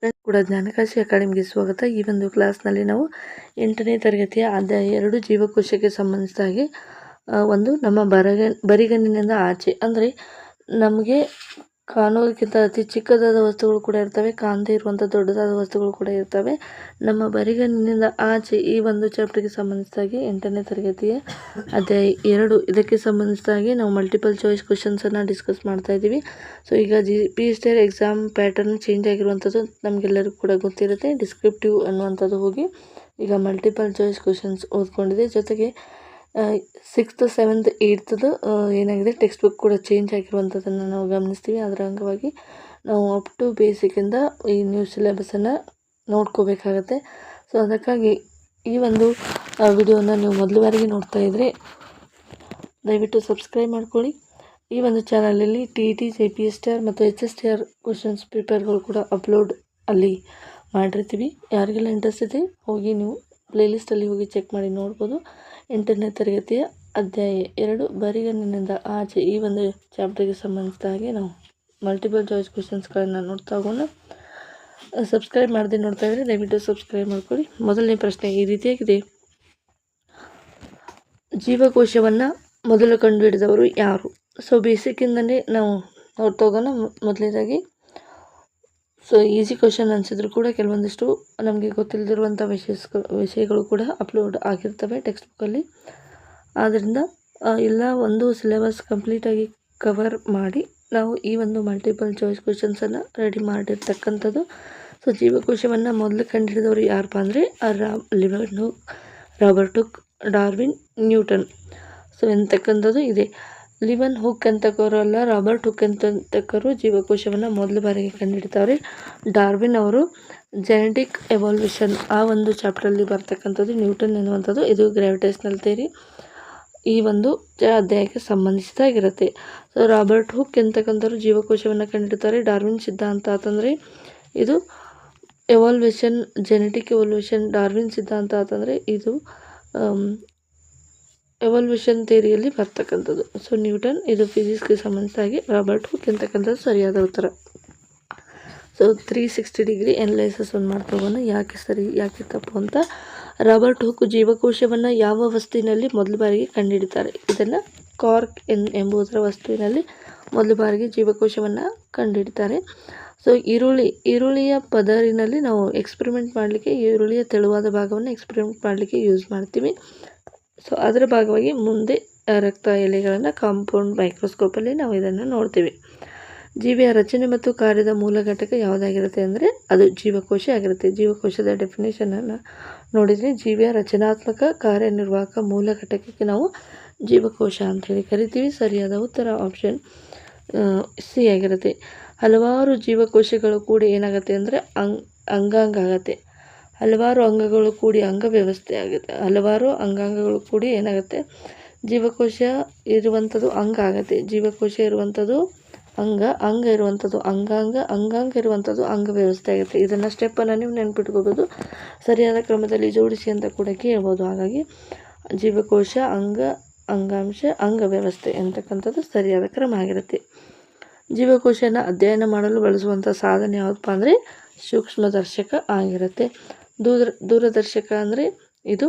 ಕೂಡ ಜ್ಞಾನಕಾಶಿ ಅಕಾಡೆಮಿಗೆ ಸ್ವಾಗತ. ಈ ಒಂದು ಕ್ಲಾಸ್ನಲ್ಲಿ ನಾವು 8ನೇ ತರಗತಿಯ ಅಧ್ಯಾಯ 2 ಜೀವಕೋಶಕ್ಕೆ ಸಂಬಂಧಿಸಿದ ಹಾಗೆ ಒಂದು ನಮ್ಮ ಬರಿಗಣ್ಣಿನಿಂದ ಆಚೆ ಅಂದರೆ ನಮಗೆ ಕಾಣೋದಕ್ಕಿಂತ ಅತಿ ಚಿಕ್ಕದಾದ ವಸ್ತುಗಳು ಕೂಡ ಇರ್ತವೆ, ಕಾಣದೇ ಇರುವಂಥ ದೊಡ್ಡದಾದ ವಸ್ತುಗಳು ಕೂಡ ಇರ್ತವೆ. ನಮ್ಮ ಬರಿಗಣ್ಣಿನಿಂದ ಆಚೆ ಈ ಒಂದು ಚಾಪ್ಟರ್ಗೆ ಸಂಬಂಧಿಸಿದಾಗೆ 8ನೇ ತರಗತಿಯ ಅಧ್ಯಾಯ 2 ಇದಕ್ಕೆ ಸಂಬಂಧಿಸಿದಾಗೆ ನಾವು ಮಲ್ಟಿಪಲ್ ಚಾಯ್ಸ್ ಕ್ವಶನ್ಸನ್ನು ಡಿಸ್ಕಸ್ ಮಾಡ್ತಾ ಇದ್ದೀವಿ. ಸೊ ಈಗ GPSTR ಎಕ್ಸಾಮ್ ಪ್ಯಾಟರ್ನ್ ಚೇಂಜ್ ಆಗಿರುವಂಥದ್ದು ನಮಗೆಲ್ಲರಿಗೂ ಕೂಡ ಗೊತ್ತಿರುತ್ತೆ. ಡಿಸ್ಕ್ರಿಪ್ಟಿವ್ ಅನ್ನುವಂಥದ್ದು ಹೋಗಿ ಈಗ ಮಲ್ಟಿಪಲ್ ಚಾಯ್ಸ್ ಕ್ವಶನ್ಸ್ ಓದ್ಕೊಂಡಿದೆ. ಜೊತೆಗೆ 6th 7th 8th ಏನಾಗಿದೆ ಟೆಕ್ಸ್ಟ್ ಬುಕ್ ಕೂಡ ಚೇಂಜ್ ಆಗಿರುವಂಥದ್ದನ್ನು ನಾವು ಗಮನಿಸ್ತೀವಿ. ಅದರ ಅಂಗವಾಗಿ ನಾವು ಅಪ್ ಟು ಬೇಸಿಕ್ಕಿಂದ ಈ ನ್ಯೂ ಸಿಲೆಬಸನ್ನು ನೋಡ್ಕೋಬೇಕಾಗತ್ತೆ. ಸೊ ಅದಕ್ಕಾಗಿ ಈ ಒಂದು ವಿಡಿಯೋನ ನೀವು ಮೊದಲ ಬಾರಿಗೆ ನೋಡ್ತಾ ಇದ್ದರೆ ದಯವಿಟ್ಟು ಸಬ್ಸ್ಕ್ರೈಬ್ ಮಾಡ್ಕೊಳ್ಳಿ. ಈ ಒಂದು ಚಾನಲಲ್ಲಿ TET JPSTR ಮತ್ತು HSTR ಕ್ವಶನ್ಸ್ ಪೇಪರ್ಗಳು ಕೂಡ ಅಪ್ಲೋಡ್ ಅಲ್ಲಿ ಮಾಡಿರ್ತೀವಿ. ಯಾರಿಗೆಲ್ಲ ಇಂಟ್ರೆಸ್ಟ್ ಇದೆ ಹೋಗಿ ನೀವು ಪ್ಲೇಲಿಸ್ಟಲ್ಲಿ ಹೋಗಿ ಚೆಕ್ ಮಾಡಿ ನೋಡ್ಬೋದು. 8ನೇ ತರಗತಿಯ ಅಧ್ಯಾಯ 2 ಬರಿಗಣ್ಣಿನಿಂದ ಆಚೆ ಈ ಒಂದು ಚಾಪ್ಟರ್ಗೆ ಸಂಬಂಧಿಸಿದ ಹಾಗೆ ನಾವು ಮಲ್ಟಿಪಲ್ ಚಾಯ್ಸ್ ಕ್ವಶನ್ಸ್ಗಳನ್ನು ನೋಡ್ತಾ ಹೋಗೋಣ. ಸಬ್ಸ್ಕ್ರೈಬ್ ಮಾಡದೆ ನೋಡ್ತಾ ಇದ್ದರೆ ದಯವಿಟ್ಟು ಸಬ್ಸ್ಕ್ರೈಬ್ ಮಾಡ್ಕೊಳ್ಳಿ. ಮೊದಲನೇ ಪ್ರಶ್ನೆ ಈ ರೀತಿಯಾಗಿದೆ: ಜೀವಕೋಶವನ್ನು ಮೊದಲು ಕಂಡುಹಿಡಿದವರು ಯಾರು? ಸೊ ಬೇಸಿಕ್ಕಿಂದಲೇ ನಾವು ನೋಡ್ತಾ ಹೋಗೋಣ. ಮೊದಲನೇದಾಗಿ ಸೊ ಈಸಿ ಕ್ವಶನ್ ಅನಿಸಿದ್ರು ಕೂಡ ಕೆಲವೊಂದಿಷ್ಟು ನಮಗೆ ಗೊತ್ತಿಲ್ಲದಿರುವಂಥ ವಿಷಯಗಳು ಕೂಡ ಅಪ್ಲೋಡ್ ಆಗಿರ್ತವೆ ಟೆಕ್ಸ್ಟ್ ಬುಕ್ಕಲ್ಲಿ. ಆದ್ದರಿಂದ ಎಲ್ಲ ಒಂದು ಸಿಲೆಬಸ್ ಕಂಪ್ಲೀಟಾಗಿ ಕವರ್ ಮಾಡಿ ನಾವು ಈ ಒಂದು ಮಲ್ಟಿಪಲ್ ಚಾಯ್ಸ್ ಕ್ವಶನ್ಸನ್ನು ರೆಡಿ ಮಾಡಿರ್ತಕ್ಕಂಥದ್ದು. ಸೊ ಜೀವಕೋಶವನ್ನು ಮೊದಲು ಕಂಡುಹಿಡಿದವರು ಯಾರಪ್ಪ ಅಂದರೆ Leeuwenhoek, Robert Hooke, Darwin, Newton. So ಎಂತಕ್ಕಂಥದ್ದು ಇದೆ. ಲಿವನ್ ಹುಕ್ ಅಂತಕ್ಕವರು ಅಲ್ಲ, ರಾಬರ್ಟ್ ಹುಕ್ ಅಂತಕ್ಕವರು ಜೀವಕೋಶವನ್ನು ಮೊದಲ ಬಾರಿಗೆ ಕಂಡುಹಿಡಿತಾರೆ. ಡಾರ್ವಿನ್ ಅವರು ಜೆನೆಟಿಕ್ ಎವಾಲ್ಯೂಷನ್ ಆ ಒಂದು ಚಾಪ್ಟರಲ್ಲಿ ಬರ್ತಕ್ಕಂಥದ್ದು. ನ್ಯೂಟನ್ ಎನ್ನುವಂಥದ್ದು ಇದು ಗ್ರಾವಿಟೇಷನಲ್ ಥಿಯರಿ ಈ ಒಂದು ಅಧ್ಯಾಯಕ್ಕೆ ಸಂಬಂಧಿಸಿದಾಗಿರುತ್ತೆ. ಸೊ ರಾಬರ್ಟ್ ಹುಕ್ ಅಂತಕ್ಕಂಥವ್ರು ಜೀವಕೋಶವನ್ನು ಕಂಡುಹಿಡಿತಾರೆ. ಡಾರ್ವಿನ್ ಸಿದ್ಧಾಂತ ಅಂತಂದರೆ ಇದು ಎವಾಲ್ಯೂಷನ್, ಜೆನೆಟಿಕ್ ಎವಾಲ್ಯೂಷನ್. ಡಾರ್ವಿನ್ ಸಿದ್ಧಾಂತ ಅಂತಂದರೆ ಇದು ಎವಾಲ್ಯೂಷನ್ ಥಿಯರಿಯಲ್ಲಿ ಬರ್ತಕ್ಕಂಥದ್ದು. ಸೊ ನ್ಯೂಟನ್ ಇದು ಫಿಸಿಕ್ಸ್ಗೆ ಸಂಬಂಧಿಸಿದಾಗಿ. ರಾಬರ್ಟ್ ಹುಕ್ ಅಂತಕ್ಕಂಥದ್ದು ಸರಿಯಾದ ಉತ್ತರ. ಸೊ 360 ಡಿಗ್ರಿ ಅನಲೈಸಸ್ ಒಂದು ಮಾಡ್ಕೋಬೋಣ, ಯಾಕೆ ಸರಿ ಯಾಕೆ ತಪ್ಪು ಅಂತ. ರಾಬರ್ಟ್ ಹುಕ್ ಜೀವಕೋಶವನ್ನು ಯಾವ ವಸ್ತುವಿನಲ್ಲಿ ಮೊದಲ ಬಾರಿಗೆ ಕಂಡುಹಿಡಿತಾರೆ? ಇದನ್ನು ಕಾರ್ಕ್ ಎಂಬುದರ ವಸ್ತುವಿನಲ್ಲಿ ಮೊದಲ ಬಾರಿಗೆ ಜೀವಕೋಶವನ್ನು ಕಂಡುಹಿಡಿತಾರೆ. ಸೊ ಈರುಳ್ಳಿಯ ಪದರಿನಲ್ಲಿ ನಾವು ಎಕ್ಸ್ಪೆರಿಮೆಂಟ್ ಮಾಡಲಿಕ್ಕೆ ಈರುಳ್ಳಿಯ ತೆಳುವಾದ ಭಾಗವನ್ನು ಎಕ್ಸ್ಪೆರಿಮೆಂಟ್ ಮಾಡಲಿಕ್ಕೆ ಯೂಸ್ ಮಾಡ್ತೀವಿ. ಸೊ ಅದರ ಭಾಗವಾಗಿ ಮುಂದೆ ರಕ್ತ ಎಲೆಗಳನ್ನು ಕಾಂಪೌಂಡ್ ಮೈಕ್ರೋಸ್ಕೋಪಲ್ಲಿ ನಾವು ಇದನ್ನು ನೋಡ್ತೀವಿ. ಜೀವಿಯ ರಚನೆ ಮತ್ತು ಕಾರ್ಯದ ಮೂಲ ಘಟಕ ಯಾವುದಾಗಿರುತ್ತೆ ಅಂದರೆ ಅದು ಜೀವಕೋಶ ಆಗಿರುತ್ತೆ. ಜೀವಕೋಶದ ಡೆಫಿನೇಷನನ್ನು ನೋಡಿದರೆ ಜೀವಿಯ ರಚನಾತ್ಮಕ ಕಾರ್ಯನಿರ್ವಾಹಕ ಮೂಲ ಘಟಕಕ್ಕೆ ನಾವು ಜೀವಕೋಶ ಅಂಥೇಳಿ ಕರಿತೀವಿ. ಸರಿಯಾದ ಉತ್ತರ ಆಪ್ಷನ್ ಸಿ ಆಗಿರುತ್ತೆ. ಹಲವಾರು ಜೀವಕೋಶಗಳು ಕೂಡ ಏನಾಗುತ್ತೆ ಅಂದರೆ ಅಂಗಾಂಗ ಆಗುತ್ತೆ. ಹಲವಾರು ಅಂಗಗಳು ಕೂಡಿ ಅಂಗವ್ಯವಸ್ಥೆ ಆಗುತ್ತೆ. ಹಲವಾರು ಅಂಗಾಂಗಗಳು ಕೂಡಿ ಏನಾಗುತ್ತೆ ಜೀವಕೋಶ ಇರುವಂಥದ್ದು ಅಂಗ ಆಗುತ್ತೆ. ಜೀವಕೋಶ ಇರುವಂಥದ್ದು ಅಂಗ ಇರುವಂಥದ್ದು ಅಂಗಾಂಗ ಇರುವಂಥದ್ದು ಅಂಗವ್ಯವಸ್ಥೆ ಆಗುತ್ತೆ. ಇದನ್ನು ಸ್ಟೆಪ್ಪನ್ನು ನೀವು ನೆನ್ಪಿಟ್ಕೋಬೋದು. ಸರಿಯಾದ ಕ್ರಮದಲ್ಲಿ ಜೋಡಿಸಿ ಅಂತ ಕೂಡ ಕೇಳ್ಬೋದು. ಹಾಗಾಗಿ ಜೀವಕೋಶ, ಅಂಗಾಂಶ, ಅಂಗವ್ಯವಸ್ಥೆ ಅಂತಕ್ಕಂಥದ್ದು ಸರಿಯಾದ ಕ್ರಮ ಆಗಿರುತ್ತೆ. ಜೀವಕೋಶನ ಅಧ್ಯಯನ ಮಾಡಲು ಬಳಸುವಂಥ ಸಾಧನ ಯಾವುದಪ್ಪ ಅಂದರೆ ಸೂಕ್ಷ್ಮದರ್ಶಕ ಆಗಿರುತ್ತೆ. ದೂರದರ್ಶಕ ಅಂದರೆ ಇದು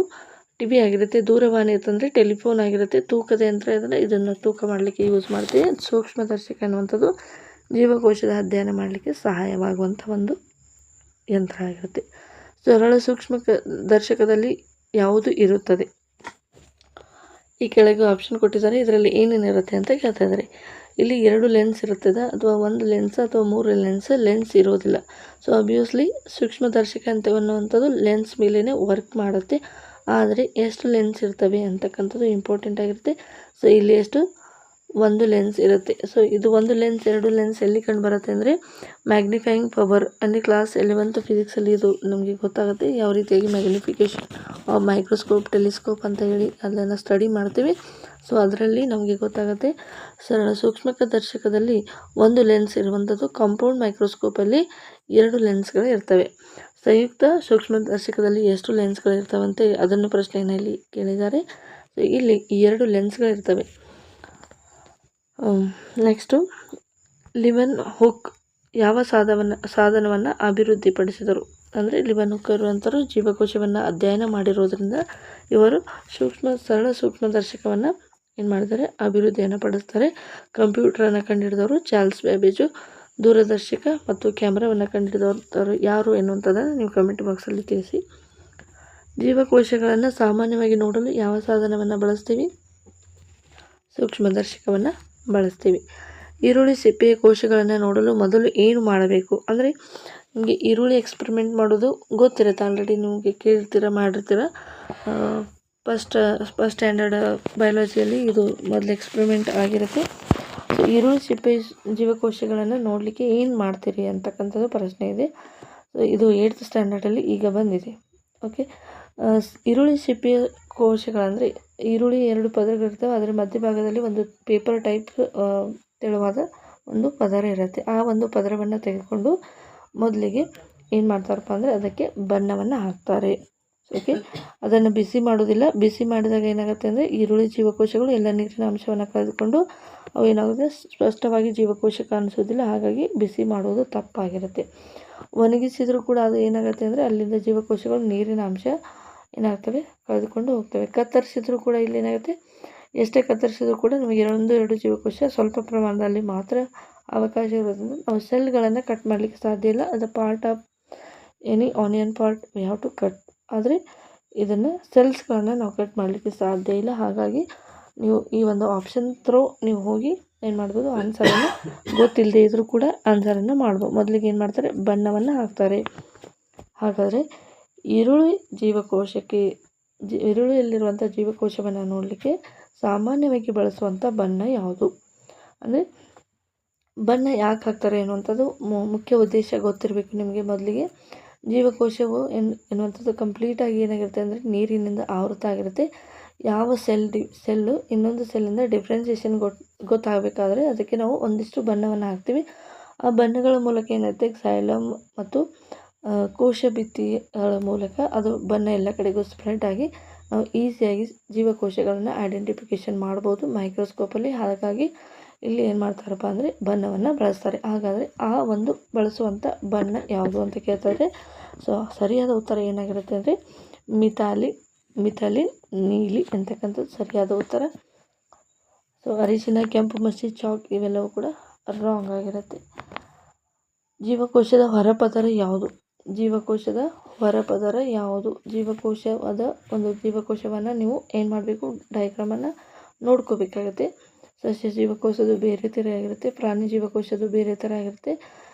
ಟಿವಿ ಆಗಿರುತ್ತೆ. ದೂರವಾಣಿ ಅಂತಂದರೆ ಟೆಲಿಫೋನ್ ಆಗಿರುತ್ತೆ. ತೂಕದ ಯಂತ್ರ ಅಂದರೆ ಇದನ್ನು ತೂಕ ಮಾಡಲಿಕ್ಕೆ ಯೂಸ್ ಮಾಡ್ತೀವಿ. ಸೂಕ್ಷ್ಮದರ್ಶಕ ಅನ್ನುವಂಥದ್ದು ಜೀವಕೋಶದ ಅಧ್ಯಯನ ಮಾಡಲಿಕ್ಕೆ ಸಹಾಯವಾಗುವಂಥ ಒಂದು ಯಂತ್ರ ಆಗಿರುತ್ತೆ. ಸರಳ ಸೂಕ್ಷ್ಮ ದರ್ಶಕದಲ್ಲಿ ಯಾವುದು ಇರುತ್ತದೆ? ಈ ಕೆಳಗೆ ಆಪ್ಷನ್ ಕೊಟ್ಟಿದ್ದಾರೆ, ಇದರಲ್ಲಿ ಏನೇನಿರುತ್ತೆ ಅಂತ ಕೇಳ್ತಾ ಇದ್ದಾರೆ. ಇಲ್ಲಿ 2 ಲೆನ್ಸ್ ಇರುತ್ತದೆ ಅಥವಾ 1 ಲೆನ್ಸ್ ಅಥವಾ 3 ಲೆನ್ಸ್ ಇರೋದಿಲ್ಲ. ಸೊ ಅಬ್ವಿಯಸ್ಲಿ ಸೂಕ್ಷ್ಮದರ್ಶಕ ಅನ್ನುವಂಥದ್ದು ಲೆನ್ಸ್ ಮೇಲೇ ವರ್ಕ್ ಮಾಡುತ್ತೆ. ಆದರೆ ಎಷ್ಟು ಲೆನ್ಸ್ ಇರ್ತವೆ ಅಂತಕ್ಕಂಥದ್ದು ಇಂಪಾರ್ಟೆಂಟ್ ಆಗಿರುತ್ತೆ. ಸೊ ಇಲ್ಲಿ ಎಷ್ಟು 1 ಲೆನ್ಸ್ ಇರುತ್ತೆ. ಸೊ ಇದು 1 ಲೆನ್ಸ್ 2 ಲೆನ್ಸ್ ಎಲ್ಲಿ ಕಂಡು ಬರುತ್ತೆ ಅಂದರೆ ಮ್ಯಾಗ್ನಿಫೈಯಿಂಗ್ ಪವರ್ ಅಂದರೆ ಕ್ಲಾಸ್ 11th ಫಿಸಿಕ್ಸಲ್ಲಿ ಇದು ನಮಗೆ ಗೊತ್ತಾಗುತ್ತೆ ಯಾವ ರೀತಿಯಾಗಿ ಮ್ಯಾಗ್ನಿಫಿಕೇಷನ್ ಮೈಕ್ರೋಸ್ಕೋಪ್, ಟೆಲಿಸ್ಕೋಪ್ ಅಂತ ಹೇಳಿ ಅದನ್ನು ಸ್ಟಡಿ ಮಾಡ್ತೀವಿ. ಸೊ ಅದರಲ್ಲಿ ನಮಗೆ ಗೊತ್ತಾಗುತ್ತೆ. ಸರಳ ಸೂಕ್ಷ್ಮದರ್ಶಕದಲ್ಲಿ 1 ಲೆನ್ಸ್ ಇರುವಂಥದ್ದು. ಕಾಂಪೌಂಡ್ ಮೈಕ್ರೋಸ್ಕೋಪಲ್ಲಿ 2 ಲೆನ್ಸ್ಗಳು ಇರ್ತವೆ. ಸಂಯುಕ್ತ ಸೂಕ್ಷ್ಮದರ್ಶಕದಲ್ಲಿ ಎಷ್ಟು ಲೆನ್ಸ್ಗಳು ಇರ್ತವಂತೆ ಅದನ್ನು ಪ್ರಶ್ನೆಯಲ್ಲಿ ಕೇಳಿದ್ದಾರೆ. ಸೊ ಇಲ್ಲಿ 2 ಲೆನ್ಸ್ಗಳಿರ್ತವೆ. ನೆಕ್ಸ್ಟು ಲಿವನ್ ಹುಕ್ ಯಾವ ಸಾಧನವನ್ನು ಅಭಿವೃದ್ಧಿಪಡಿಸಿದರು? ಅಂದರೆ ಲಿಬನೂಕರುವಂಥರು ಜೀವಕೋಶವನ್ನು ಅಧ್ಯಯನ ಮಾಡಿರೋದ್ರಿಂದ ಇವರು ಸರಳ ಸೂಕ್ಷ್ಮದರ್ಶಕವನ್ನು ಏನು ಮಾಡಿದ್ದಾರೆ, ಅಭಿವೃದ್ಧಿಯನ್ನು ಪಡಿಸ್ತಾರೆ. ಕಂಪ್ಯೂಟರನ್ನು ಕಂಡುಹಿಡಿದವರು ಚಾರ್ಲ್ಸ್ ಬ್ಯಾಬೇಜು. ದೂರದರ್ಶಕ ಮತ್ತು ಕ್ಯಾಮ್ರಾವನ್ನು ಕಂಡುಹಿಡಿದವರು ಯಾರು ಎನ್ನುವಂಥದ್ದನ್ನು ನೀವು ಕಮೆಂಟ್ ಬಾಕ್ಸಲ್ಲಿ ತಿಳಿಸಿ. ಜೀವಕೋಶಗಳನ್ನು ಸಾಮಾನ್ಯವಾಗಿ ನೋಡಲು ಯಾವ ಸಾಧನವನ್ನು ಬಳಸ್ತೀವಿ? ಸೂಕ್ಷ್ಮದರ್ಶಕವನ್ನು ಬಳಸ್ತೀವಿ. ಈರುಳ್ಳಿ ಸಿಪ್ಪೆಯ ಕೋಶಗಳನ್ನು ನೋಡಲು ಮೊದಲು ಏನು ಮಾಡಬೇಕು? ಅಂದರೆ ನಿಮಗೆ ಈರುಳ್ಳಿ ಎಕ್ಸ್ಪರಿಮೆಂಟ್ ಮಾಡೋದು ಗೊತ್ತಿರುತ್ತೆ, ಆಲ್ರೆಡಿ ನಿಮಗೆ ಕೇಳಿರ್ತೀರ, ಮಾಡಿರ್ತೀರ. ಫಸ್ಟ್ ಸ್ಟ್ಯಾಂಡರ್ಡ್ ಬಯಾಲಜಿಯಲ್ಲಿ ಇದು ಮೊದಲು ಎಕ್ಸ್ಪರಿಮೆಂಟ್ ಆಗಿರುತ್ತೆ. ಸೊ ಈರುಳ್ಳಿ ಸಿಪ್ಪೆ ಜೀವಕೋಶಗಳನ್ನು ನೋಡಲಿಕ್ಕೆ ಏನು ಮಾಡ್ತೀರಿ ಅಂತಕ್ಕಂಥದ್ದು ಪ್ರಶ್ನೆ ಇದೆ. ಸೊ ಇದು 8th ಸ್ಟ್ಯಾಂಡರ್ಡಲ್ಲಿ ಈಗ ಬಂದಿದೆ. ಓಕೆ, ಈರುಳ್ಳಿ ಸಿಪ್ಪೆಯ ಕೋಶಗಳಂದರೆ ಈರುಳ್ಳಿ 2 ಪದರಗಳಿರ್ತವೆ. ಅದರ ಮಧ್ಯಭಾಗದಲ್ಲಿ ಒಂದು ಪೇಪರ್ ಟೈಪ್ ತೆಳುವಾದ ಒಂದು ಪದರ ಇರುತ್ತೆ. ಆ ಒಂದು ಪದರವನ್ನು ತೆಗೆದುಕೊಂಡು ಮೊದಲಿಗೆ ಏನು ಮಾಡ್ತಾರಪ್ಪ ಅಂದರೆ ಅದಕ್ಕೆ ಬಣ್ಣವನ್ನು ಹಾಕ್ತಾರೆ. ಓಕೆ, ಅದನ್ನು ಬಿಸಿ ಮಾಡೋದಿಲ್ಲ. ಬಿಸಿ ಮಾಡಿದಾಗ ಏನಾಗುತ್ತೆ ಅಂದರೆ ಈರುಳ್ಳಿ ಜೀವಕೋಶಗಳು ಎಲ್ಲ ನೀರಿನ ಅಂಶವನ್ನು ಕಳೆದುಕೊಂಡು ಅವು ಏನಾಗುತ್ತೆ, ಸ್ಪಷ್ಟವಾಗಿ ಜೀವಕೋಶ ಕಾಣಿಸೋದಿಲ್ಲ. ಹಾಗಾಗಿ ಬಿಸಿ ಮಾಡೋದು ತಪ್ಪಾಗಿರುತ್ತೆ. ಒಣಗಿಸಿದರೂ ಕೂಡ ಅದು ಏನಾಗುತ್ತೆ ಅಂದರೆ ಅಲ್ಲಿಂದ ಜೀವಕೋಶಗಳು ನೀರಿನ ಅಂಶ ಏನಾಗ್ತವೆ, ಕಳೆದುಕೊಂಡು ಹೋಗ್ತವೆ. ಕತ್ತರಿಸಿದ್ರು ಕೂಡ ಇಲ್ಲಿ ಏನಾಗುತ್ತೆ, ಎಷ್ಟೇ ಕತ್ತರಿಸಿದ್ರು ಕೂಡ ನಮಗೆ 2 ಜೀವಕೋಶ ಸ್ವಲ್ಪ ಪ್ರಮಾಣದಲ್ಲಿ ಮಾತ್ರ ಅವಕಾಶ ಇರೋದ್ರಿಂದ ನಾವು ಸೆಲ್ಗಳನ್ನು ಕಟ್ ಮಾಡಲಿಕ್ಕೆ ಸಾಧ್ಯ ಇಲ್ಲ. ಅದು part of any onion part we have to cut. ಆದರೆ ಇದನ್ನು ಸೆಲ್ಸ್ಗಳನ್ನು ನಾವು ಕಟ್ ಮಾಡಲಿಕ್ಕೆ ಸಾಧ್ಯ ಇಲ್ಲ. ಹಾಗಾಗಿ ನೀವು ಈ ಒಂದು ಆಪ್ಷನ್ ಥ್ರೋ ನೀವು ಹೋಗಿ ಏನು ಮಾಡ್ಬೋದು, ಆನ್ಸರನ್ನು ಗೊತ್ತಿಲ್ಲದೆ ಇದ್ದರೂ ಕೂಡ ಆನ್ಸರನ್ನು ಮಾಡ್ಬೋದು. ಮೊದಲಿಗೆ ಏನು ಮಾಡ್ತಾರೆ, ಬಣ್ಣವನ್ನು ಹಾಕ್ತಾರೆ. ಹಾಗಾದರೆ ಈರುಳ್ಳಿಯಲ್ಲಿರುವಂಥ ಜೀವಕೋಶವನ್ನು ನೋಡಲಿಕ್ಕೆ ಸಾಮಾನ್ಯವಾಗಿ ಬಳಸುವಂಥ ಬಣ್ಣ ಯಾವುದು? ಅಂದರೆ ಬಣ್ಣ ಯಾಕೆ ಹಾಕ್ತಾರೆ ಎನ್ನುವಂಥದ್ದು ಮುಖ್ಯ ಉದ್ದೇಶ ಗೊತ್ತಿರಬೇಕು ನಿಮಗೆ. ಮೊದಲಿಗೆ ಜೀವಕೋಶವು ಎನ್ನುವಂಥದ್ದು ಕಂಪ್ಲೀಟಾಗಿ ಏನಾಗಿರುತ್ತೆ ಅಂದರೆ ನೀರಿನಿಂದ ಆವೃತ ಆಗಿರುತ್ತೆ. ಯಾವ ಸೆಲ್ಲು ಇನ್ನೊಂದು ಸೆಲ್ಲಿಂದ ಡಿಫ್ರೆನ್ಸಿಯೇಷನ್ ಗೊತ್ತಾಗಬೇಕಾದ್ರೆ ಅದಕ್ಕೆ ನಾವು ಒಂದಿಷ್ಟು ಬಣ್ಣವನ್ನು ಹಾಕ್ತೀವಿ. ಆ ಬಣ್ಣಗಳ ಮೂಲಕ ಏನಾಗುತ್ತೆ, ಕ್ಸೈಲಮ್ ಮತ್ತು ಕೋಶ ಭಿತ್ತಿಗಳ ಮೂಲಕ ಅದು ಬಣ್ಣ ಎಲ್ಲ ಕಡೆಗೂ ಸ್ಪ್ರೆಡ್ ಆಗಿ ನಾವು ಈಸಿಯಾಗಿ ಜೀವಕೋಶಗಳನ್ನು ಐಡೆಂಟಿಫಿಕೇಷನ್ ಮಾಡ್ಬೋದು ಮೈಕ್ರೋಸ್ಕೋಪಲ್ಲಿ. ಹಾಗಾಗಿ ಇಲ್ಲಿ ಏನು ಮಾಡ್ತಾರಪ್ಪ ಅಂದರೆ ಬಣ್ಣವನ್ನು ಬಳಸ್ತಾರೆ. ಹಾಗಾದರೆ ಆ ಒಂದು ಬಳಸುವಂಥ ಬಣ್ಣ ಯಾವುದು ಅಂತ ಕೇಳ್ತಾರೆ. ಸೊ ಸರಿಯಾದ ಉತ್ತರ ಏನಾಗಿರುತ್ತೆ ಅಂದರೆ ಮಿಥಾಲಿನ್ ನೀಲಿ ಅಂತಕ್ಕಂಥದ್ದು ಸರಿಯಾದ ಉತ್ತರ. ಸೊ ಅರಿಶಿನ, ಕೆಂಪು ಮಸಿ, ಚಾಕ್ ಇವೆಲ್ಲವೂ ಕೂಡ ರಾಂಗ್ ಆಗಿರುತ್ತೆ. ಜೀವಕೋಶದ ಹೊರಪದರ ಯಾವುದು? ಜೀವಕೋಶದ ಹೊರಪದರ ಯಾವುದು? ಒಂದು ಜೀವಕೋಶವನ್ನು ನೀವು ಏನು ಮಾಡಬೇಕು, ಡಯಾಗ್ರಾಮನ್ನು ನೋಡ್ಕೋಬೇಕಾಗುತ್ತೆ. ಸಸ್ಯ ಜೀವಕೋಶದ್ದು ಬೇರೆ ಥರ ಆಗಿರುತ್ತೆ, ಪ್ರಾಣಿ ಜೀವಕೋಶದ್ದು ಬೇರೆ ಥರ ಆಗಿರುತ್ತೆ.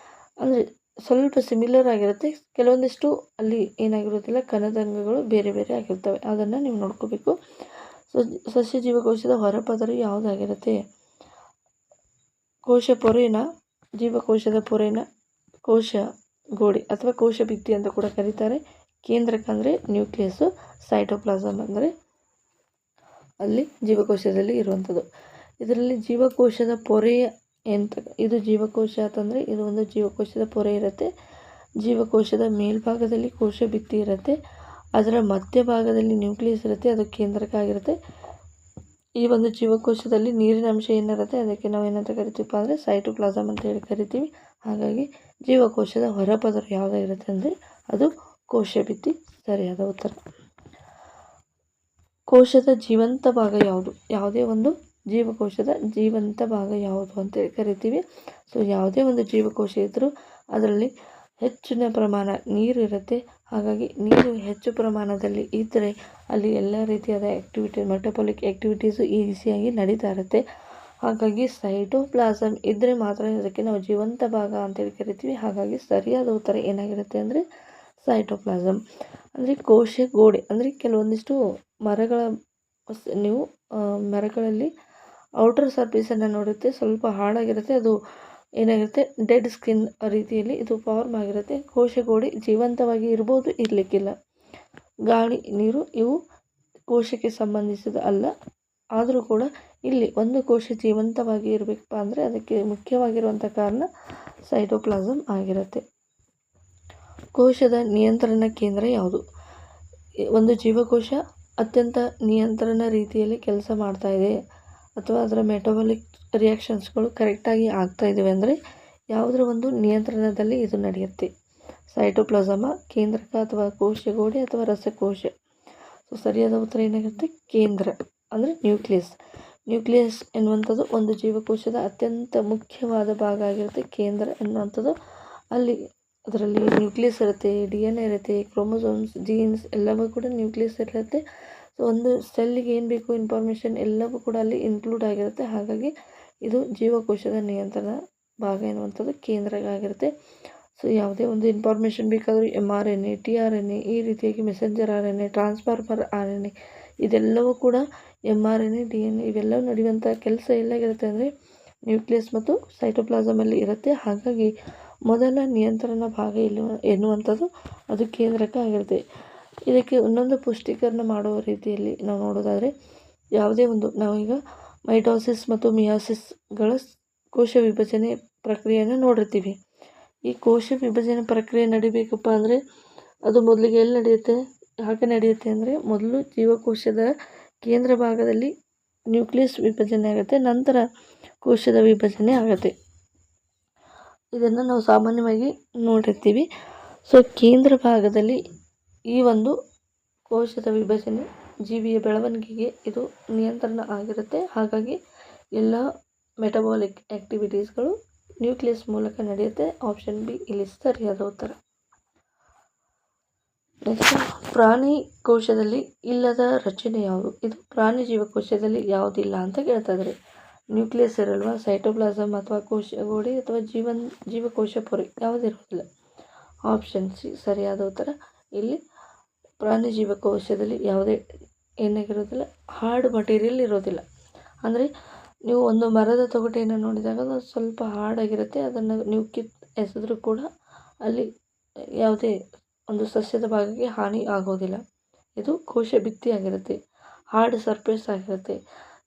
ಅಂದರೆ ಸ್ವಲ್ಪ ಸಿಮಿಲರ್ ಆಗಿರುತ್ತೆ, ಕೆಲವೊಂದಿಷ್ಟು ಅಲ್ಲಿ ಏನಾಗಿರೋದಿಲ್ಲ, ಕಣದಂಗಗಳು ಬೇರೆ ಬೇರೆ ಆಗಿರ್ತವೆ. ಅದನ್ನು ನೀವು ನೋಡ್ಕೋಬೇಕು. ಸೊ ಸಸ್ಯ ಜೀವಕೋಶದ ಹೊರಪದರ ಯಾವುದಾಗಿರುತ್ತೆ? ಕೋಶ ಪೊರೆನ, ಜೀವಕೋಶದ ಪೊರೆನ, ಕೋಶ ಗೋಡೆ ಅಥವಾ ಕೋಶ ಭಿತ್ತಿ ಅಂತ ಕೂಡ ಕರೀತಾರೆ. ಕೇಂದ್ರಕ ಅಂದರೆ ನ್ಯೂಕ್ಲಿಯಸ್ಸು, ಸೈಟೋಪ್ಲಾಸಮ್ ಅಂದರೆ ಅಲ್ಲಿ ಜೀವಕೋಶದಲ್ಲಿ ಇರುವಂಥದ್ದು. ಇದರಲ್ಲಿ ಜೀವಕೋಶದ ಪೊರೆಯ ಇದು ಜೀವಕೋಶ ಅಂತಂದರೆ ಇದು ಒಂದು ಜೀವಕೋಶದ ಪೊರೆ ಇರುತ್ತೆ. ಜೀವಕೋಶದ ಮೇಲ್ಭಾಗದಲ್ಲಿ ಕೋಶ ಭಿತ್ತಿ ಇರುತ್ತೆ. ಅದರ ಮಧ್ಯಭಾಗದಲ್ಲಿ ನ್ಯೂಕ್ಲಿಯಸ್ ಇರುತ್ತೆ, ಅದು ಕೇಂದ್ರಕ ಆಗಿರುತ್ತೆ. ಈ ಒಂದು ಜೀವಕೋಶದಲ್ಲಿ ನೀರಿನ ಅಂಶ ಏನಿರುತ್ತೆ ಅದಕ್ಕೆ ನಾವು ಏನಂತ ಕರಿತೀವಪ್ಪ ಅಂದರೆ ಸೈಟೋಪ್ಲಾಸಮ್ ಅಂತ ಹೇಳಿ ಕರಿತೀವಿ. ಹಾಗಾಗಿ ಜೀವಕೋಶದ ಹೊರಪದರ ಯಾವುದಾಗಿರುತ್ತೆ ಅಂದರೆ ಅದು ಕೋಶ ಭಿತ್ತಿ ಸರಿಯಾದ ಉತ್ತರ. ಕೋಶದ ಜೀವಂತ ಭಾಗ ಯಾವುದು? ಯಾವುದೇ ಒಂದು ಜೀವಕೋಶದ ಜೀವಂತ ಭಾಗ ಯಾವುದು ಅಂತೇಳಿ ಕರಿತೀವಿ. ಸೊ ಯಾವುದೇ ಒಂದು ಜೀವಕೋಶ ಇದ್ದರೂ ಅದರಲ್ಲಿ ಹೆಚ್ಚಿನ ಪ್ರಮಾಣ ನೀರು ಇರುತ್ತೆ. ಹಾಗಾಗಿ ನೀರು ಹೆಚ್ಚು ಪ್ರಮಾಣದಲ್ಲಿ ಇದ್ದರೆ ಅಲ್ಲಿ ಎಲ್ಲ ರೀತಿಯಾದ ಮೆಟಬಾಲಿಕ್ ಆ್ಯಕ್ಟಿವಿಟೀಸು ಈಸಿಯಾಗಿ ನಡೀತಾ ಇರುತ್ತೆ. ಹಾಗಾಗಿ ಸೈಟೋಪ್ಲಾಸಮ್ ಇದ್ದರೆ ಮಾತ್ರ ಅದಕ್ಕೆ ನಾವು ಜೀವಂತ ಭಾಗ ಅಂತೇಳಿ ಕರಿತೀವಿ. ಹಾಗಾಗಿ ಸರಿಯಾದ ಉತ್ತರ ಏನಾಗಿರುತ್ತೆ ಅಂದರೆ ಸೈಟೋಪ್ಲಾಸಮ್. ಅಂದರೆ ಕೋಶ ಗೋಡೆ ಅಂದರೆ ಕೆಲವೊಂದಿಷ್ಟು ಮರಗಳಲ್ಲಿ ಔಟರ್ ಸರ್ಫೇಸನ್ನು ನೋಡುತ್ತೆ, ಸ್ವಲ್ಪ ಹಾಳಾಗಿರುತ್ತೆ, ಅದು ಏನಾಗಿರುತ್ತೆ ಡೆಡ್ ಸ್ಕಿನ್ ರೀತಿಯಲ್ಲಿ ಇದು ಫಾರ್ಮ್ ಆಗಿರುತ್ತೆ. ಕೋಶಗೋಡೆ ಜೀವಂತವಾಗಿ ಇರ್ಬೋದು, ಇರಲಿಕ್ಕಿಲ್ಲ. ಗಾಳಿ, ನೀರು ಇವು ಕೋಶಕ್ಕೆ ಸಂಬಂಧಿಸಿದ ಅಲ್ಲ. ಆದರೂ ಕೂಡ ಇಲ್ಲಿ ಒಂದು ಕೋಶ ಜೀವಂತವಾಗಿ ಇರಬೇಕಪ್ಪ ಅಂದರೆ ಅದಕ್ಕೆ ಮುಖ್ಯವಾಗಿರುವಂಥ ಕಾರಣ ಸೈಟೋಪ್ಲಾಸಮ್ ಆಗಿರುತ್ತೆ. ಕೋಶದ ನಿಯಂತ್ರಣ ಕೇಂದ್ರ ಯಾವುದು? ಒಂದು ಜೀವಕೋಶ ಅತ್ಯಂತ ನಿಯಂತ್ರಣ ರೀತಿಯಲ್ಲಿ ಕೆಲಸ ಮಾಡ್ತಾ ಇದೆ ಅಥವಾ ಅದರ ಮೆಟಬಾಲಿಕ್ ರಿಯಾಕ್ಷನ್ಸ್ಗಳು ಕರೆಕ್ಟಾಗಿ ಆಗ್ತಾ ಇದ್ದಾವೆ ಅಂದರೆ ಯಾವುದರ ಒಂದು ನಿಯಂತ್ರಣದಲ್ಲಿ ಇದು ನಡೆಯುತ್ತೆ? ಸೈಟೋಪ್ಲಾಸಮ, ಕೇಂದ್ರಕ ಅಥವಾ ಕೋಶಗೋಡೆ ಅಥವಾ ರಸಕೋಶ? ಸೊ ಸರಿಯಾದ ಉತ್ತರ ಏನಾಗುತ್ತೆ? ಕೇಂದ್ರ ಅಂದರೆ ನ್ಯೂಕ್ಲಿಯಸ್. ನ್ಯೂಕ್ಲಿಯಸ್ ಎನ್ನುವಂಥದ್ದು ಒಂದು ಜೀವಕೋಶದ ಅತ್ಯಂತ ಮುಖ್ಯವಾದ ಭಾಗ ಆಗಿರುತ್ತೆ. ಕೇಂದ್ರ ಎನ್ನುವಂಥದ್ದು ಅಲ್ಲಿ ಅದರಲ್ಲಿ ನ್ಯೂಕ್ಲಿಯಸ್ ಇರುತ್ತೆ, DNA ಇರುತ್ತೆ, ಕ್ರೋಮೋಸೋಮ್ಸ್, ಜೀನ್ಸ್ ಎಲ್ಲವೂ ಕೂಡ ನ್ಯೂಕ್ಲಿಯಸ್ ಇರುತ್ತೆ. ಸೊ ಒಂದು ಸೆಲ್ಲಿಗೆ ಏನು ಬೇಕು ಇನ್ಫಾರ್ಮೇಷನ್ ಎಲ್ಲವೂ ಕೂಡ ಅಲ್ಲಿ ಇನ್ಕ್ಲೂಡ್ ಆಗಿರುತ್ತೆ. ಹಾಗಾಗಿ ಇದು ಜೀವಕೋಶದ ನಿಯಂತ್ರಣ ಭಾಗ ಎನ್ನುವಂಥದ್ದು ಕೇಂದ್ರ ಆಗಿರುತ್ತೆ. ಸೊ ಯಾವುದೇ ಒಂದು ಇನ್ಫಾರ್ಮೇಷನ್ ಬೇಕಾದರೂ mRNA, tRNA ಈ ರೀತಿಯಾಗಿ ಮೆಸೆಂಜರ್ RNA, ಟ್ರಾನ್ಸ್ಫಾರ್ಮರ್ RNA ಇದೆಲ್ಲವೂ ಕೂಡ mRNA, DNA ಇವೆಲ್ಲವೂ ನಡೆಯುವಂಥ ಕೆಲಸ ಎಲ್ಲಾಗಿರುತ್ತೆ ಅಂದರೆ ನ್ಯೂಕ್ಲಿಯಸ್ ಮತ್ತು ಸೈಟೋಪ್ಲಾಸಮಲ್ಲಿ ಇರುತ್ತೆ. ಹಾಗಾಗಿ ಮೊದಲ ನಿಯಂತ್ರಣ ಭಾಗ ಎನ್ನುವಂಥದ್ದು ಅದು ಕೇಂದ್ರಕ ಆಗಿರುತ್ತೆ. ಇದಕ್ಕೆ ಇನ್ನೊಂದು ಪುಷ್ಟೀಕರಣ ಮಾಡುವ ರೀತಿಯಲ್ಲಿ ನಾವು ನೋಡೋದಾದರೆ ಯಾವುದೇ ಒಂದು ನಾವೀಗ ಮೈಟೋಸಿಸ್ ಮತ್ತು ಮಿಯಾಸಿಸ್ಗಳ ಕೋಶ ವಿಭಜನೆ ಪ್ರಕ್ರಿಯೆಯನ್ನು ನೋಡಿರ್ತೀವಿ. ಈ ಕೋಶ ವಿಭಜನೆ ಪ್ರಕ್ರಿಯೆ ನಡಿಬೇಕಪ್ಪ ಅಂದರೆ ಅದು ಮೊದಲಿಗೆ ಎಲ್ಲಿ ನಡೆಯುತ್ತೆ? ಹಾಗೆ ನಡೆಯುತ್ತೆ ಅಂದರೆ ಮೊದಲು ಜೀವಕೋಶದ ಕೇಂದ್ರ ಭಾಗದಲ್ಲಿ ನ್ಯೂಕ್ಲಿಯಸ್ ವಿಭಜನೆ ಆಗುತ್ತೆ, ನಂತರ ಕೋಶದ ವಿಭಜನೆ ಆಗುತ್ತೆ. ಇದನ್ನು ನಾವು ಸಾಮಾನ್ಯವಾಗಿ ನೋಡಿರ್ತೀವಿ. ಸೊ ಕೇಂದ್ರ ಭಾಗದಲ್ಲಿ ಈ ಒಂದು ಕೋಶದ ವಿಭಜನೆ ಜೀವಿಯ ಬೆಳವಣಿಗೆಗೆ ಇದು ನಿಯಂತ್ರಣ ಆಗಿರುತ್ತೆ. ಹಾಗಾಗಿ ಎಲ್ಲ ಮೆಟಬಾಲಿಕ್ ಆ್ಯಕ್ಟಿವಿಟೀಸ್ಗಳು ನ್ಯೂಕ್ಲಿಯಸ್ ಮೂಲಕ ನಡೆಯುತ್ತೆ. ಆಪ್ಷನ್ ಬಿ ಇಲ್ಲಿ ಸರಿಯಾದ ಉತ್ತರ. ನೆಕ್ಸ್ಟ್, ಪ್ರಾಣಿ ಕೋಶದಲ್ಲಿ ಇಲ್ಲದ ರಚನೆ ಯಾವುದು? ಇದು ಪ್ರಾಣಿ ಜೀವಕೋಶದಲ್ಲಿ ಯಾವುದಿಲ್ಲ ಅಂತ ಕೇಳ್ತಾ ಇದ್ದಾರೆ. ನ್ಯೂಕ್ಲಿಯಸ್ ಇರಲ್ವಾ, ಸೈಟೋಪ್ಲಾಸಮ್ ಅಥವಾ ಕೋಶಗೋಡೆ ಅಥವಾ ಜೀವಕೋಶ ಪೊರೆ ಯಾವುದಿರೋದಿಲ್ಲ. ಆಪ್ಷನ್ ಸಿ ಸರಿಯಾದ ಉತ್ತರ. ಇಲ್ಲಿ ಪ್ರಾಣಿ ಜೀವಕೋಶದಲ್ಲಿ ಯಾವುದೇ ಏನಾಗಿರೋದಿಲ್ಲ, ಹಾರ್ಡ್ ಮಟೀರಿಯಲ್ ಇರೋದಿಲ್ಲ. ಅಂದರೆ ನೀವು ಒಂದು ಮರದ ತೊಗಟೆಯನ್ನು ನೋಡಿದಾಗ ಅದು ಸ್ವಲ್ಪ ಹಾರ್ಡಾಗಿರುತ್ತೆ, ಅದನ್ನು ನೀವು ಎಸೆದ್ರೂ ಕೂಡ ಅಲ್ಲಿ ಯಾವುದೇ ಒಂದು ಸಸ್ಯದ ಭಾಗಕ್ಕೆ ಹಾನಿ ಆಗೋದಿಲ್ಲ. ಇದು ಕೋಶ ಭಿತ್ತಿ ಆಗಿರುತ್ತೆ, ಹಾರ್ಡ್ ಸರ್ಫೇಸ್ ಆಗಿರುತ್ತೆ.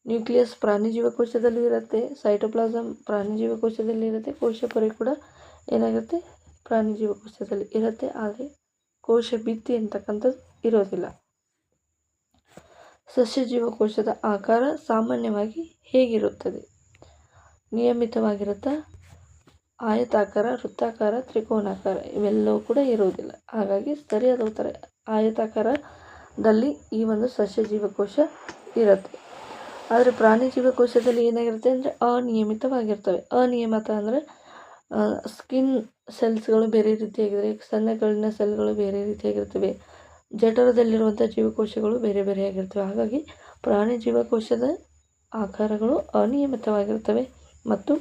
ನ್ಯೂಕ್ಲಿಯಸ್ ಪ್ರಾಣಿ ಜೀವಕೋಶದಲ್ಲಿ ಇರುತ್ತೆ, ಸೈಟೋಪ್ಲಾಸಮ್ ಪ್ರಾಣಿ ಜೀವಕೋಶದಲ್ಲಿ ಇರುತ್ತೆ, ಕೋಶ ಪೊರೆ ಕೂಡ ಏನಾಗುತ್ತೆ ಪ್ರಾಣಿ ಜೀವಕೋಶದಲ್ಲಿ ಇರುತ್ತೆ. ಆದರೆ ಕೋಶ ಭಿತ್ತಿ ಅಂತಕ್ಕಂಥದ್ದು ಇರೋದಿಲ್ಲ. ಸಸ್ಯ ಜೀವಕೋಶದ ಆಕಾರ ಸಾಮಾನ್ಯವಾಗಿ ಹೇಗಿರುತ್ತದೆ? ನಿಯಮಿತವಾಗಿರುತ್ತಾ, ಆಯತಾಕಾರ, ವೃತ್ತಾಕಾರ, ತ್ರಿಕೋನಾಕಾರ ಇವೆಲ್ಲವೂ ಕೂಡ ಇರುವುದಿಲ್ಲ. ಹಾಗಾಗಿ ಸರಿಯಾದ ಉತ್ತರ ಆಯತಾಕಾರದಲ್ಲಿ ಈ ಒಂದು ಸಸ್ಯ ಜೀವಕೋಶ ಇರುತ್ತೆ. ಆದರೆ ಪ್ರಾಣಿ ಜೀವಕೋಶದಲ್ಲಿ ಏನಾಗಿರುತ್ತೆ ಅಂದರೆ ಅನಿಯಮಿತವಾಗಿರ್ತವೆ. ಅನಿಯಮಿತ ಅಂದರೆ ಸ್ಕಿನ್ ಸೆಲ್ಸ್ಗಳು ಬೇರೆ ರೀತಿಯಾಗಿರ್ತವೆ, ಸಣ್ಣ ಕಲ್ಲಿನ ಸೆಲ್ಗಳು ಬೇರೆ ರೀತಿಯಾಗಿರ್ತವೆ, ಜಠರದಲ್ಲಿರುವಂಥ ಜೀವಕೋಶಗಳು ಬೇರೆ ಬೇರೆಯಾಗಿರ್ತವೆ. ಹಾಗಾಗಿ ಪ್ರಾಣಿ ಜೀವಕೋಶದ ಆಕಾರಗಳು ಅನಿಯಮಿತವಾಗಿರ್ತವೆ ಮತ್ತು